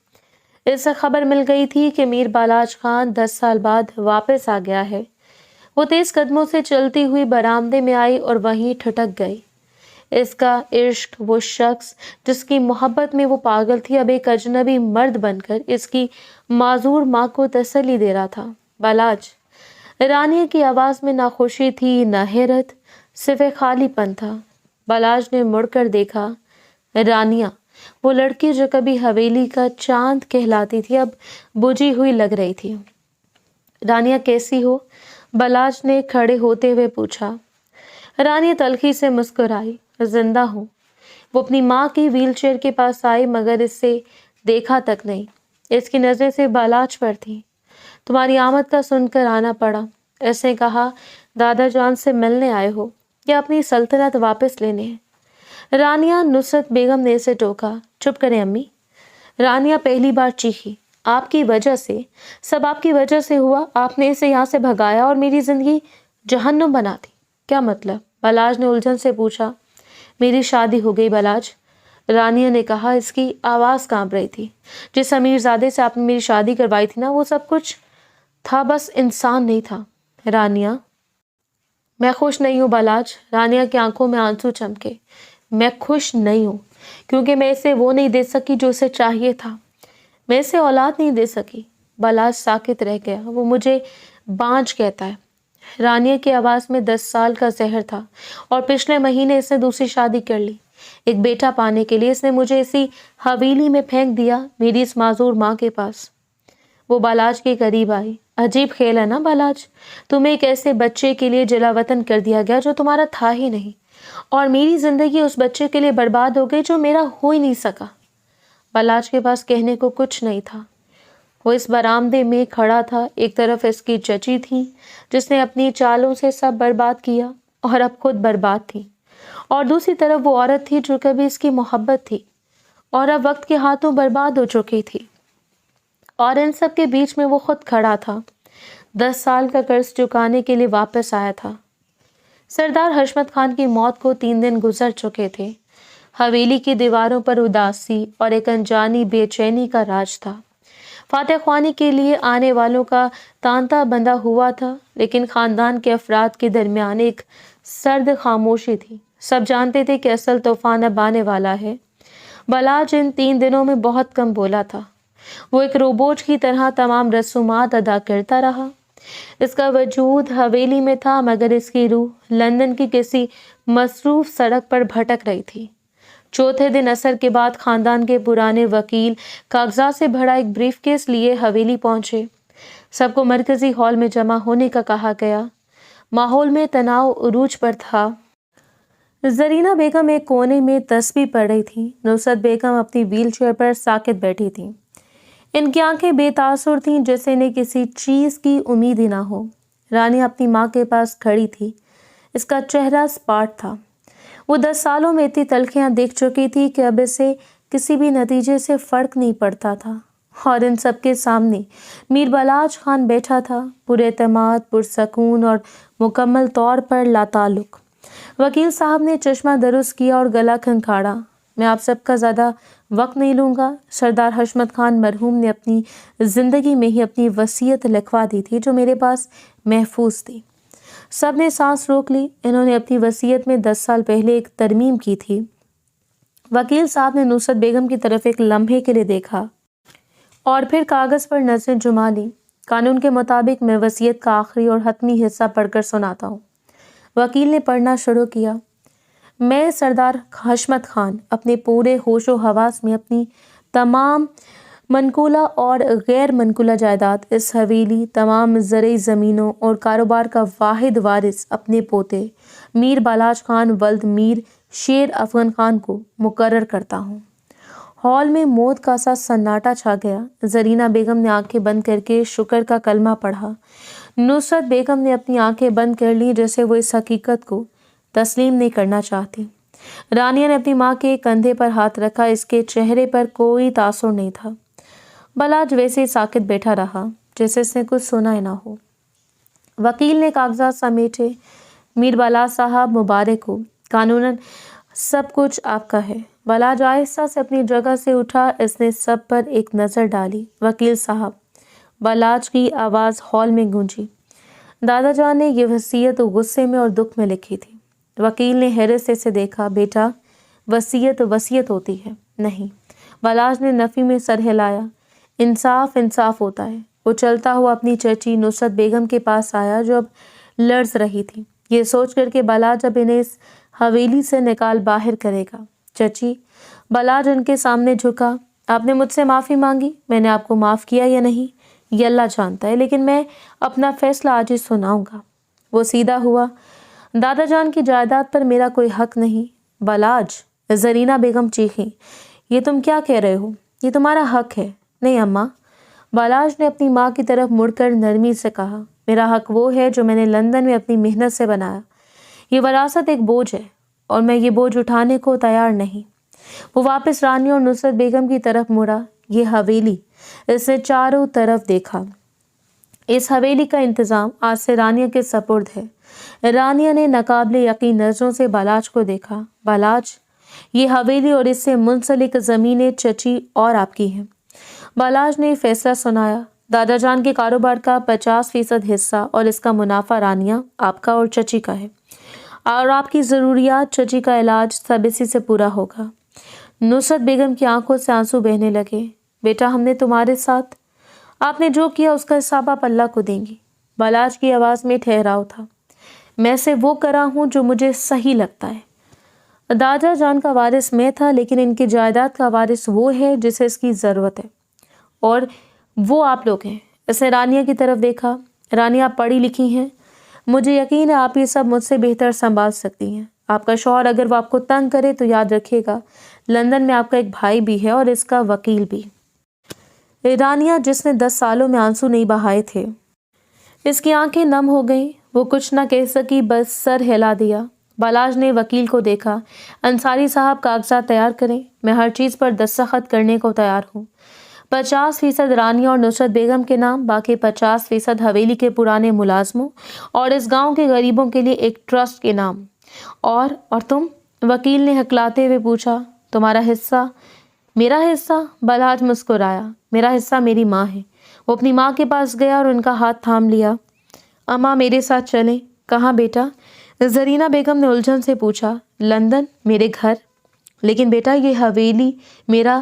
इससे खबर मिल गई थी कि मीर बालाज खान 10 साल बाद वापस आ गया है। वो तेज कदमों से चलती हुई बरामदे में आई और वहीं ठिठक गई। इसका इश्क, वो शख्स जिसकी मोहब्बत में वो पागल थी, अब एक अजनबी मर्द बनकर इसकी माजूर माँ को तसल्ली दे रहा था। बालाज। रानिया की आवाज़ में ना खुशी थी, ना हैरत, सिर्फ एक खालीपन था। बालाज ने मुड़कर देखा। रानिया, वो लड़की जो कभी हवेली का चांद कहलाती थी, अब बुझी हुई लग रही थी। रानिया, कैसी हो? बालाज ने खड़े होते हुए पूछा। रानिया तलखी से मुस्कुराई। जिंदा हूँ। वो अपनी माँ की व्हीलचेयर के पास आई, मगर इससे देखा तक नहीं। इसकी नज़रें से बालाज पर थी। तुम्हारी आमद का सुनकर आना पड़ा। इसने कहा, दादा जान से मिलने आए हो या अपनी सल्तनत वापस लेने हैं? रानिया, नुसरत बेगम ने इसे टोका। चुप करें अम्मी। रानिया पहली बार चीखी। आपकी वजह से, सब आपकी वजह से हुआ। आपने इसे यहाँ से भगाया और मेरी ज़िंदगी जहन्नुम बना दी। क्या मतलब? बालाज ने उलझन से पूछा। मेरी शादी हो गई बालाज, रानिया ने कहा। इसकी आवाज़ कांप रही थी। जिस अमीरजादे से आपने मेरी शादी करवाई थी ना, वो सब कुछ था, बस इंसान नहीं था। रानिया, मैं खुश नहीं हूँ बालाज। रानिया की आंखों में आंसू चमके। मैं खुश नहीं हूँ क्योंकि मैं इसे वो नहीं दे सकी जो उसे चाहिए था। मैं इसे औलाद नहीं दे सकी। बालाज साकित रह गया। वो मुझे बांझ कहता है। रानिया की आवाज़ में 10 साल का जहर था। और पिछले महीने इसने दूसरी शादी कर ली। एक बेटा पाने के लिए इसने मुझे इसी हवेली में फेंक दिया, मेरी इस माजूर माँ के पास। वो बालाज के करीब आई। अजीब खेल है ना बालाज, तुम्हें एक ऐसे बच्चे के लिए जलावतन कर दिया गया जो तुम्हारा था ही नहीं, और मेरी जिंदगी उस बच्चे के लिए बर्बाद हो गई जो मेरा हो ही नहीं सका। बालाज के पास कहने को कुछ नहीं था। वो इस बरामदे में खड़ा था। एक तरफ इसकी चची थी जिसने अपनी चालों से सब बर्बाद किया और अब खुद बर्बाद थी, और दूसरी तरफ वो औरत थी जो कभी इसकी मोहब्बत थी और अब वक्त के हाथों बर्बाद हो चुकी थी। और इन सब के बीच में वो खुद खड़ा था, 10 साल का कर्ज चुकाने के लिए वापस आया था। सरदार हशमत खान की मौत को 3 दिन गुजर चुके थे। हवेली की दीवारों पर उदासी और एक अनजानी बेचैनी का राज था। फातह ख्वानी के लिए आने वालों का तांता बंधा हुआ था, लेकिन खानदान के अफराद के दरमियान एक सर्द खामोशी थी। सब जानते थे कि असल तूफान अब आने वाला है। बालाज इन 3 दिनों में बहुत कम बोला था। वो एक रोबोट की तरह तमाम रसूमात अदा करता रहा। इसका वजूद हवेली में था, मगर इसकी रूह लंदन की किसी मसरूफ सड़क पर भटक रही थी। चौथे दिन असर के बाद खानदान के पुराने वकील कागजात से भरा एक ब्रीफकेस लिए हवेली पहुंचे। सबको मरकजी हॉल में जमा होने का कहा गया। माहौल में तनाव उरूज पर था। जरीना बेगम एक कोने में तस्बीह पढ़ रही थी। नुसरत बेगम अपनी व्हीलचेयर पर साकित बैठी थी। इनकी आंखें बेतासुर थीं, जैसे इन्हें किसी चीज़ की उम्मीद ही ना हो। रानी अपनी माँ के पास खड़ी थी। इसका चेहरा सपाट था। वो 10 सालों में इतनी तलखियाँ देख चुकी थी कि अब इसे किसी भी नतीजे से फ़र्क नहीं पड़ता था। और इन सब के सामने मीर बालाज खान बैठा था, पुरएतमाद, पुरसकून और मुकम्मल तौर पर लाताल्लुक। वकील साहब ने चश्मा दुरुस्त किया और गला खनखाड़ा। मैं आप सबका ज़्यादा वक्त नहीं लूँगा। सरदार हशमत खान मरहूम ने अपनी ज़िंदगी में ही अपनी वसीयत लिखवा दी थी, जो मेरे पास महफूज थी। सब ने सांस रोक ली। इन्होंने अपनी वसीयत में 10 साल पहले एक तरमीम की थी। वकील साहब ने नुसरत बेगम की तरफ एक लम्हे के लिए देखा और फिर कागज़ पर नज़रें जुमा ली। कानून के मुताबिक मैं वसीयत का आखिरी और हतमी हिस्सा पढ़कर सुनाता हूँ। वकील ने पढ़ना शुरू किया। मैं सरदार हशमत खान अपने पूरे होशो हवास में अपनी तमाम मनकूला और गैर मनकूला जायदाद, इस हवेली, तमाम ज़रई ज़मीनों और कारोबार का वाहिद वारिस अपने पोते मीर बालाज खान वल्द मीर शेर अफगन खान को मुकर्रर करता हूँ। हॉल में मौत का सा सन्नाटा छा गया। जरीना बेगम ने आंखें बंद करके शुक्र का कलमा पढ़ा। नुसरत बेगम ने अपनी आंखें बंद कर ली, जैसे वो इस हकीकत को तस्लीम नहीं करना चाहती। रानिया ने अपनी माँ के कंधे पर हाथ रखा। इसके चेहरे पर कोई तासुर नहीं था। बालाज वैसे ही साकित बैठा रहा, जैसे इसने कुछ सुना ही ना हो। वकील ने कागजात समेटे। मीर बालाज साहब, मुबारक हो, कानूनन सब कुछ आपका है। बालाज आहिस्ता से अपनी जगह से उठा। इसने सब पर एक नज़र डाली। वकील साहब, बालाज की आवाज़ हॉल में गूंजी। दादा जान ने यह वसीयत गुस्से में और दुख में लिखी थी। वकील ने हैरत से देखा। बेटा, वसीयत वसीयत होती है, नहीं। बालाज ने नफ़ी में सर हिलाया। इंसाफ इंसाफ होता है। वो चलता हुआ अपनी चची नुसरत बेगम के पास आया, जो अब लर्ज रही थी। ये सोच कर के बालाज अब इन्हें इस हवेली से निकाल बाहर करेगा। चची, बालाज उनके सामने झुका। आपने मुझसे माफ़ी मांगी, मैंने आपको माफ़ किया या नहीं ये अल्लाह जानता है, लेकिन मैं अपना फैसला आज ही सुनाऊंगा। वो सीधा हुआ। दादा जान की जायदाद पर मेरा कोई हक नहीं। बालाज, जरीना बेगम चीखी, ये तुम क्या कह रहे हो? ये तुम्हारा हक है। नहीं अम्मा, बालाज ने अपनी माँ की तरफ मुड़कर नरमी से कहा, मेरा हक वो है जो मैंने लंदन में अपनी मेहनत से बनाया। ये वरासत एक बोझ है और मैं ये बोझ उठाने को तैयार नहीं। वो वापस रानी और नुसरत बेगम की तरफ मुड़ा। ये हवेली, इसने चारों तरफ देखा। इस हवेली का इंतज़ाम आज से रानिया के सपुर्द है। रानिया ने नाकाबिले यकीन नज़रों से बालाज को देखा। बालाज, ये हवेली और इससे मुंसलिक ज़मीनें चची और आपकी हैं। बालाज ने फैसला सुनाया। दादा जान के कारोबार का 50% हिस्सा और इसका मुनाफा रानिया, आपका और चची का है, और आपकी ज़रूरियात, चची का इलाज सब इसी से पूरा होगा। नुसरत बेगम की आंखों से आंसू बहने लगे। बेटा, हमने तुम्हारे साथ, आपने जो किया उसका हिसाब आप अल्लाह को देंगी। बालाज की आवाज़ में ठहराव था। मैं से वो करा हूँ जो मुझे सही लगता है। दादा जान का वारिस मैं था, लेकिन इनकी जायदाद का वारिस वो है जिसे इसकी ज़रूरत है, और وہ آپ لوگ ہیں۔ اس نے رانیہ کی طرف دیکھا۔ رانیہ آپ پڑھی لکھی ہیں، مجھے یقین ہے آپ یہ سب مجھ سے بہتر سنبھال سکتی ہیں۔ آپ کا شوہر اگر وہ آپ کو تنگ کرے تو یاد رکھیے گا لندن میں آپ کا ایک بھائی بھی ہے اور اس کا وکیل بھی۔ رانیہ جس نے 10 سالوں میں آنسو نہیں بہائے تھے، اس کی آنکھیں نم ہو گئیں۔ وہ کچھ نہ کہہ سکی، بس سر ہلا دیا۔ بالاج نے وکیل کو دیکھا۔ انصاری صاحب کاغذات تیار کریں، میں ہر چیز پر دستخط کرنے کو تیار ہوں۔ 50% رانیہ اور نصرت بیگم کے نام، باقی 50% حویلی کے پرانے ملازموں اور اس گاؤں کے غریبوں کے لیے ایک ٹرسٹ کے نام۔ اور تم؟ وکیل نے ہکلاتے ہوئے پوچھا۔ تمہارا حصہ؟ میرا حصہ؟ بالاج مسکرایا۔ میرا حصہ میری ماں ہے۔ وہ اپنی ماں کے پاس گیا اور ان کا ہاتھ تھام لیا۔ اماں میرے ساتھ چلیں۔ کہاں بیٹا؟ زرینہ بیگم نے الجھن سے پوچھا۔ لندن، میرے گھر۔ لیکن بیٹا یہ حویلی میرا،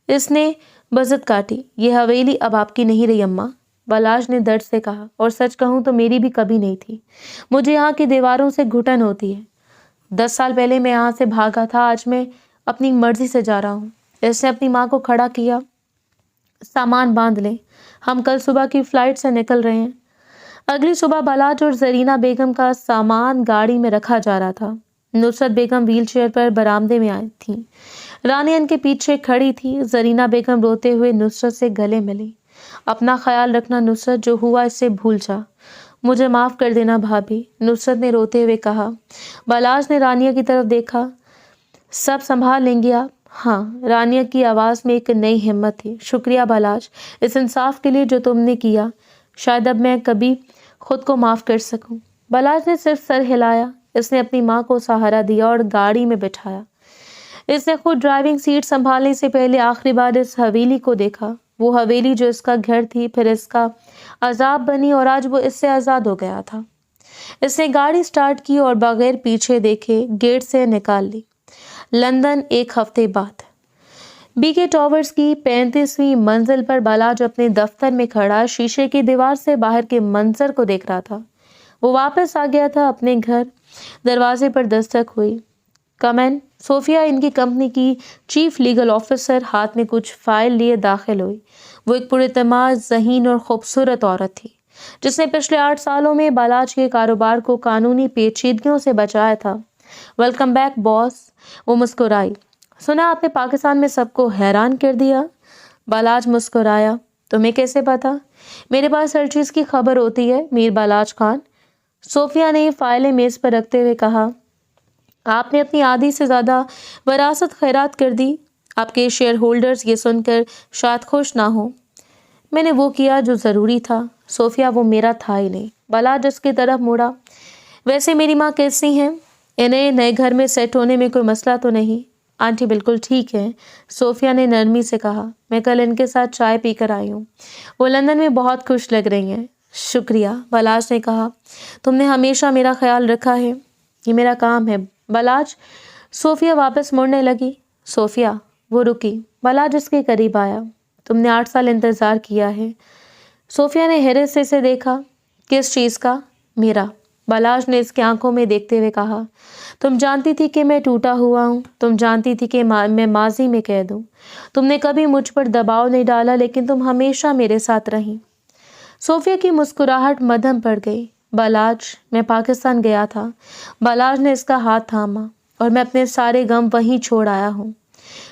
اس نے بزت کاٹی۔ یہ حویلی اب آپ کی نہیں رہی اماں، بالاج نے درد سے کہا، اور سچ کہوں تو میری بھی کبھی نہیں تھی۔ مجھے یہاں کی دیواروں سے گھٹن ہوتی ہے۔ 10 سال پہلے میں یہاں سے بھاگا تھا، آج میں اپنی مرضی سے جا رہا ہوں۔ اس نے اپنی ماں کو کھڑا کیا۔ سامان باندھ لیں، ہم کل صبح کی فلائٹ سے نکل رہے ہیں۔ اگلی صبح بالاج اور زرینہ بیگم کا سامان گاڑی میں رکھا جا رہا تھا۔ نصرت بیگم ویل چیئر پر برآمدے میں آئی تھیں۔ رانیہ ان کے پیچھے کھڑی تھی۔ زرینہ بیگم روتے ہوئے نصرت سے گلے ملی۔ اپنا خیال رکھنا نصرت، جو ہوا اس سے بھول جا۔ مجھے معاف کر دینا بھابھی، نصرت نے روتے ہوئے کہا۔ بالاج نے رانیہ کی طرف دیکھا۔ سب سنبھال لیں گی آپ؟ ہاں، رانیہ کی آواز میں ایک نئی ہمت تھی۔ شکریہ بالاج، اس انصاف کے لیے جو تم نے کیا۔ شاید اب میں کبھی خود کو معاف کر سکوں۔ بالاج نے صرف سر ہلایا۔ اس نے اپنی ماں کو سہارا دیا اور گاڑی میں بٹھایا۔ اس نے خود ڈرائیونگ سیٹ سنبھالنے سے پہلے آخری بار اس حویلی کو دیکھا۔ وہ حویلی جو اس کا گھر تھی، پھر اس کا عذاب بنی، اور آج وہ اس سے آزاد ہو گیا تھا۔ اس نے گاڑی سٹارٹ کی اور بغیر پیچھے دیکھے گیٹ سے نکال لی۔ لندن 1 ہفتے بعد بی کے ٹاورز کی 35ویں منزل پر بالاج اپنے دفتر میں کھڑا شیشے کی دیوار سے باہر کے منظر کو دیکھ رہا تھا۔ وہ واپس آ گیا تھا اپنے گھر۔ دروازے پر دستک ہوئی۔ کم ان۔ صوفیہ، ان کی کمپنی کی چیف لیگل آفیسر، ہاتھ میں کچھ فائل لیے داخل ہوئی۔ وہ ایک پراعتماد، ذہین اور خوبصورت عورت تھی، جس نے پچھلے 8 سالوں میں بالاج کے کاروبار کو قانونی پیچیدگیوں سے بچایا تھا۔ ویلکم بیک باس، وہ مسکرائی۔ سنا آپ نے پاکستان میں سب کو حیران کر دیا؟ بالاج مسکرایا۔ تمہیں کیسے پتا؟ میرے پاس ہر چیز کی خبر ہوتی ہے میر بالاج خان، صوفیہ نے فائلیں میز پر رکھتے ہوئے کہا۔ آپ نے اپنی آدھی سے زیادہ وراثت خیرات کر دی۔ آپ کے شیئر ہولڈرز یہ سن کر شاید خوش نہ ہوں۔ میں نے وہ کیا جو ضروری تھا صوفیہ، وہ میرا تھا ہی نہیں۔ بالاج اس کی طرف مڑا۔ ویسے میری ماں کیسی ہیں؟ انہیں نئے گھر میں سیٹ ہونے میں کوئی مسئلہ تو نہیں؟ آنٹی بالکل ٹھیک ہے، صوفیہ نے نرمی سے کہا۔ میں کل ان کے ساتھ چائے پی کر آئی ہوں، وہ لندن میں بہت خوش لگ رہی ہیں۔ شکریہ، بالاج نے کہا، تم نے ہمیشہ میرا خیال رکھا ہے، یہ میرا کام ہے۔ بالاج، صوفیہ واپس مڑنے لگی۔ صوفیہ، وہ رکی۔ بالاج اس کے قریب آیا۔ تم نے 8 سال انتظار کیا ہے۔ صوفیہ نے حیرت سے اسے دیکھا۔ کس چیز کا؟ میرا، بالاج نے اس کی آنکھوں میں دیکھتے ہوئے کہا۔ تم جانتی تھی کہ میں ٹوٹا ہوا ہوں، تم جانتی تھی کہ میں ماضی میں قید ہوں، تم نے کبھی مجھ پر دباؤ نہیں ڈالا، لیکن تم ہمیشہ میرے ساتھ رہیں۔ صوفیہ کی مسکراہٹ مدھم پڑ گئی۔ بالاج، میں پاکستان گیا تھا۔ بالاج نے اس کا ہاتھ تھاما۔ اور میں اپنے سارے غم وہیں چھوڑ آیا ہوں۔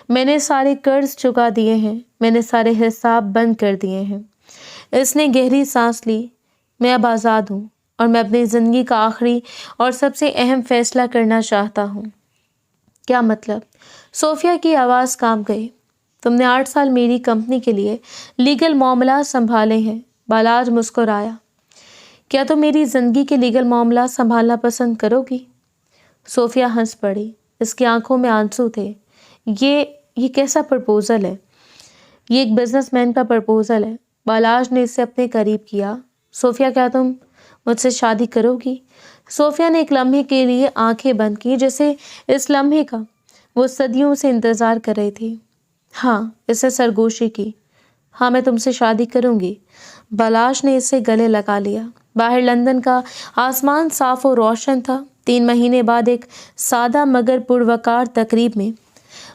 میں نے سارے قرض چکا دیے ہیں، میں نے سارے حساب بند کر دیے ہیں۔ اس نے گہری سانس لی۔ میں اب آزاد ہوں، اور میں اپنی زندگی کا آخری اور سب سے اہم فیصلہ کرنا چاہتا ہوں۔ کیا مطلب؟ صوفیہ کی آواز کانپ گئی۔ تم نے 8 سال میری کمپنی کے لیے لیگل معاملات سنبھالے ہیں۔ بالاج مسکرایا۔ کیا تم میری زندگی کے لیگل معاملات سنبھالنا پسند کرو گی؟ صوفیہ ہنس پڑی۔ اس کی آنکھوں میں آنسو تھے۔ یہ کیسا پرپوزل ہے؟ یہ ایک بزنس مین کا پرپوزل ہے۔ بالاج نے اسے اپنے قریب کیا۔ صوفیہ، کیا تم مجھ سے شادی کرو گی؟ صوفیہ نے ایک لمحے کے لیے آنکھیں بند کی، جیسے اس لمحے کا وہ صدیوں سے انتظار کر رہی تھی۔ ہاں، اسے سرگوشی کی۔ ہاں، میں تم سے شادی کروں گی۔ بالاج نے اسے گلے لگا لیا۔ باہر لندن کا آسمان صاف و روشن تھا۔ 3 مہینے بعد ایک سادہ مگر پروقار تقریب میں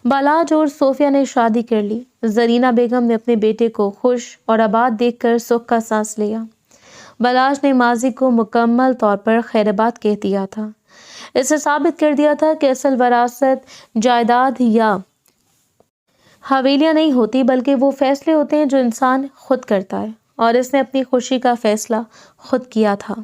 بالاج اور صوفیہ نے شادی کر لی۔ زرینہ بیگم نے اپنے بیٹے کو خوش اور آباد دیکھ کر سکھ کا سانس لیا۔ بالاج نے ماضی کو مکمل طور پر خیرآباد کہہ دیا تھا۔ اسے ثابت کر دیا تھا کہ اصل وراثت جائیداد یا حویلیاں نہیں ہوتی، بلکہ وہ فیصلے ہوتے ہیں جو انسان خود کرتا ہے، اور اس نے اپنی خوشی کا فیصلہ خود کیا تھا۔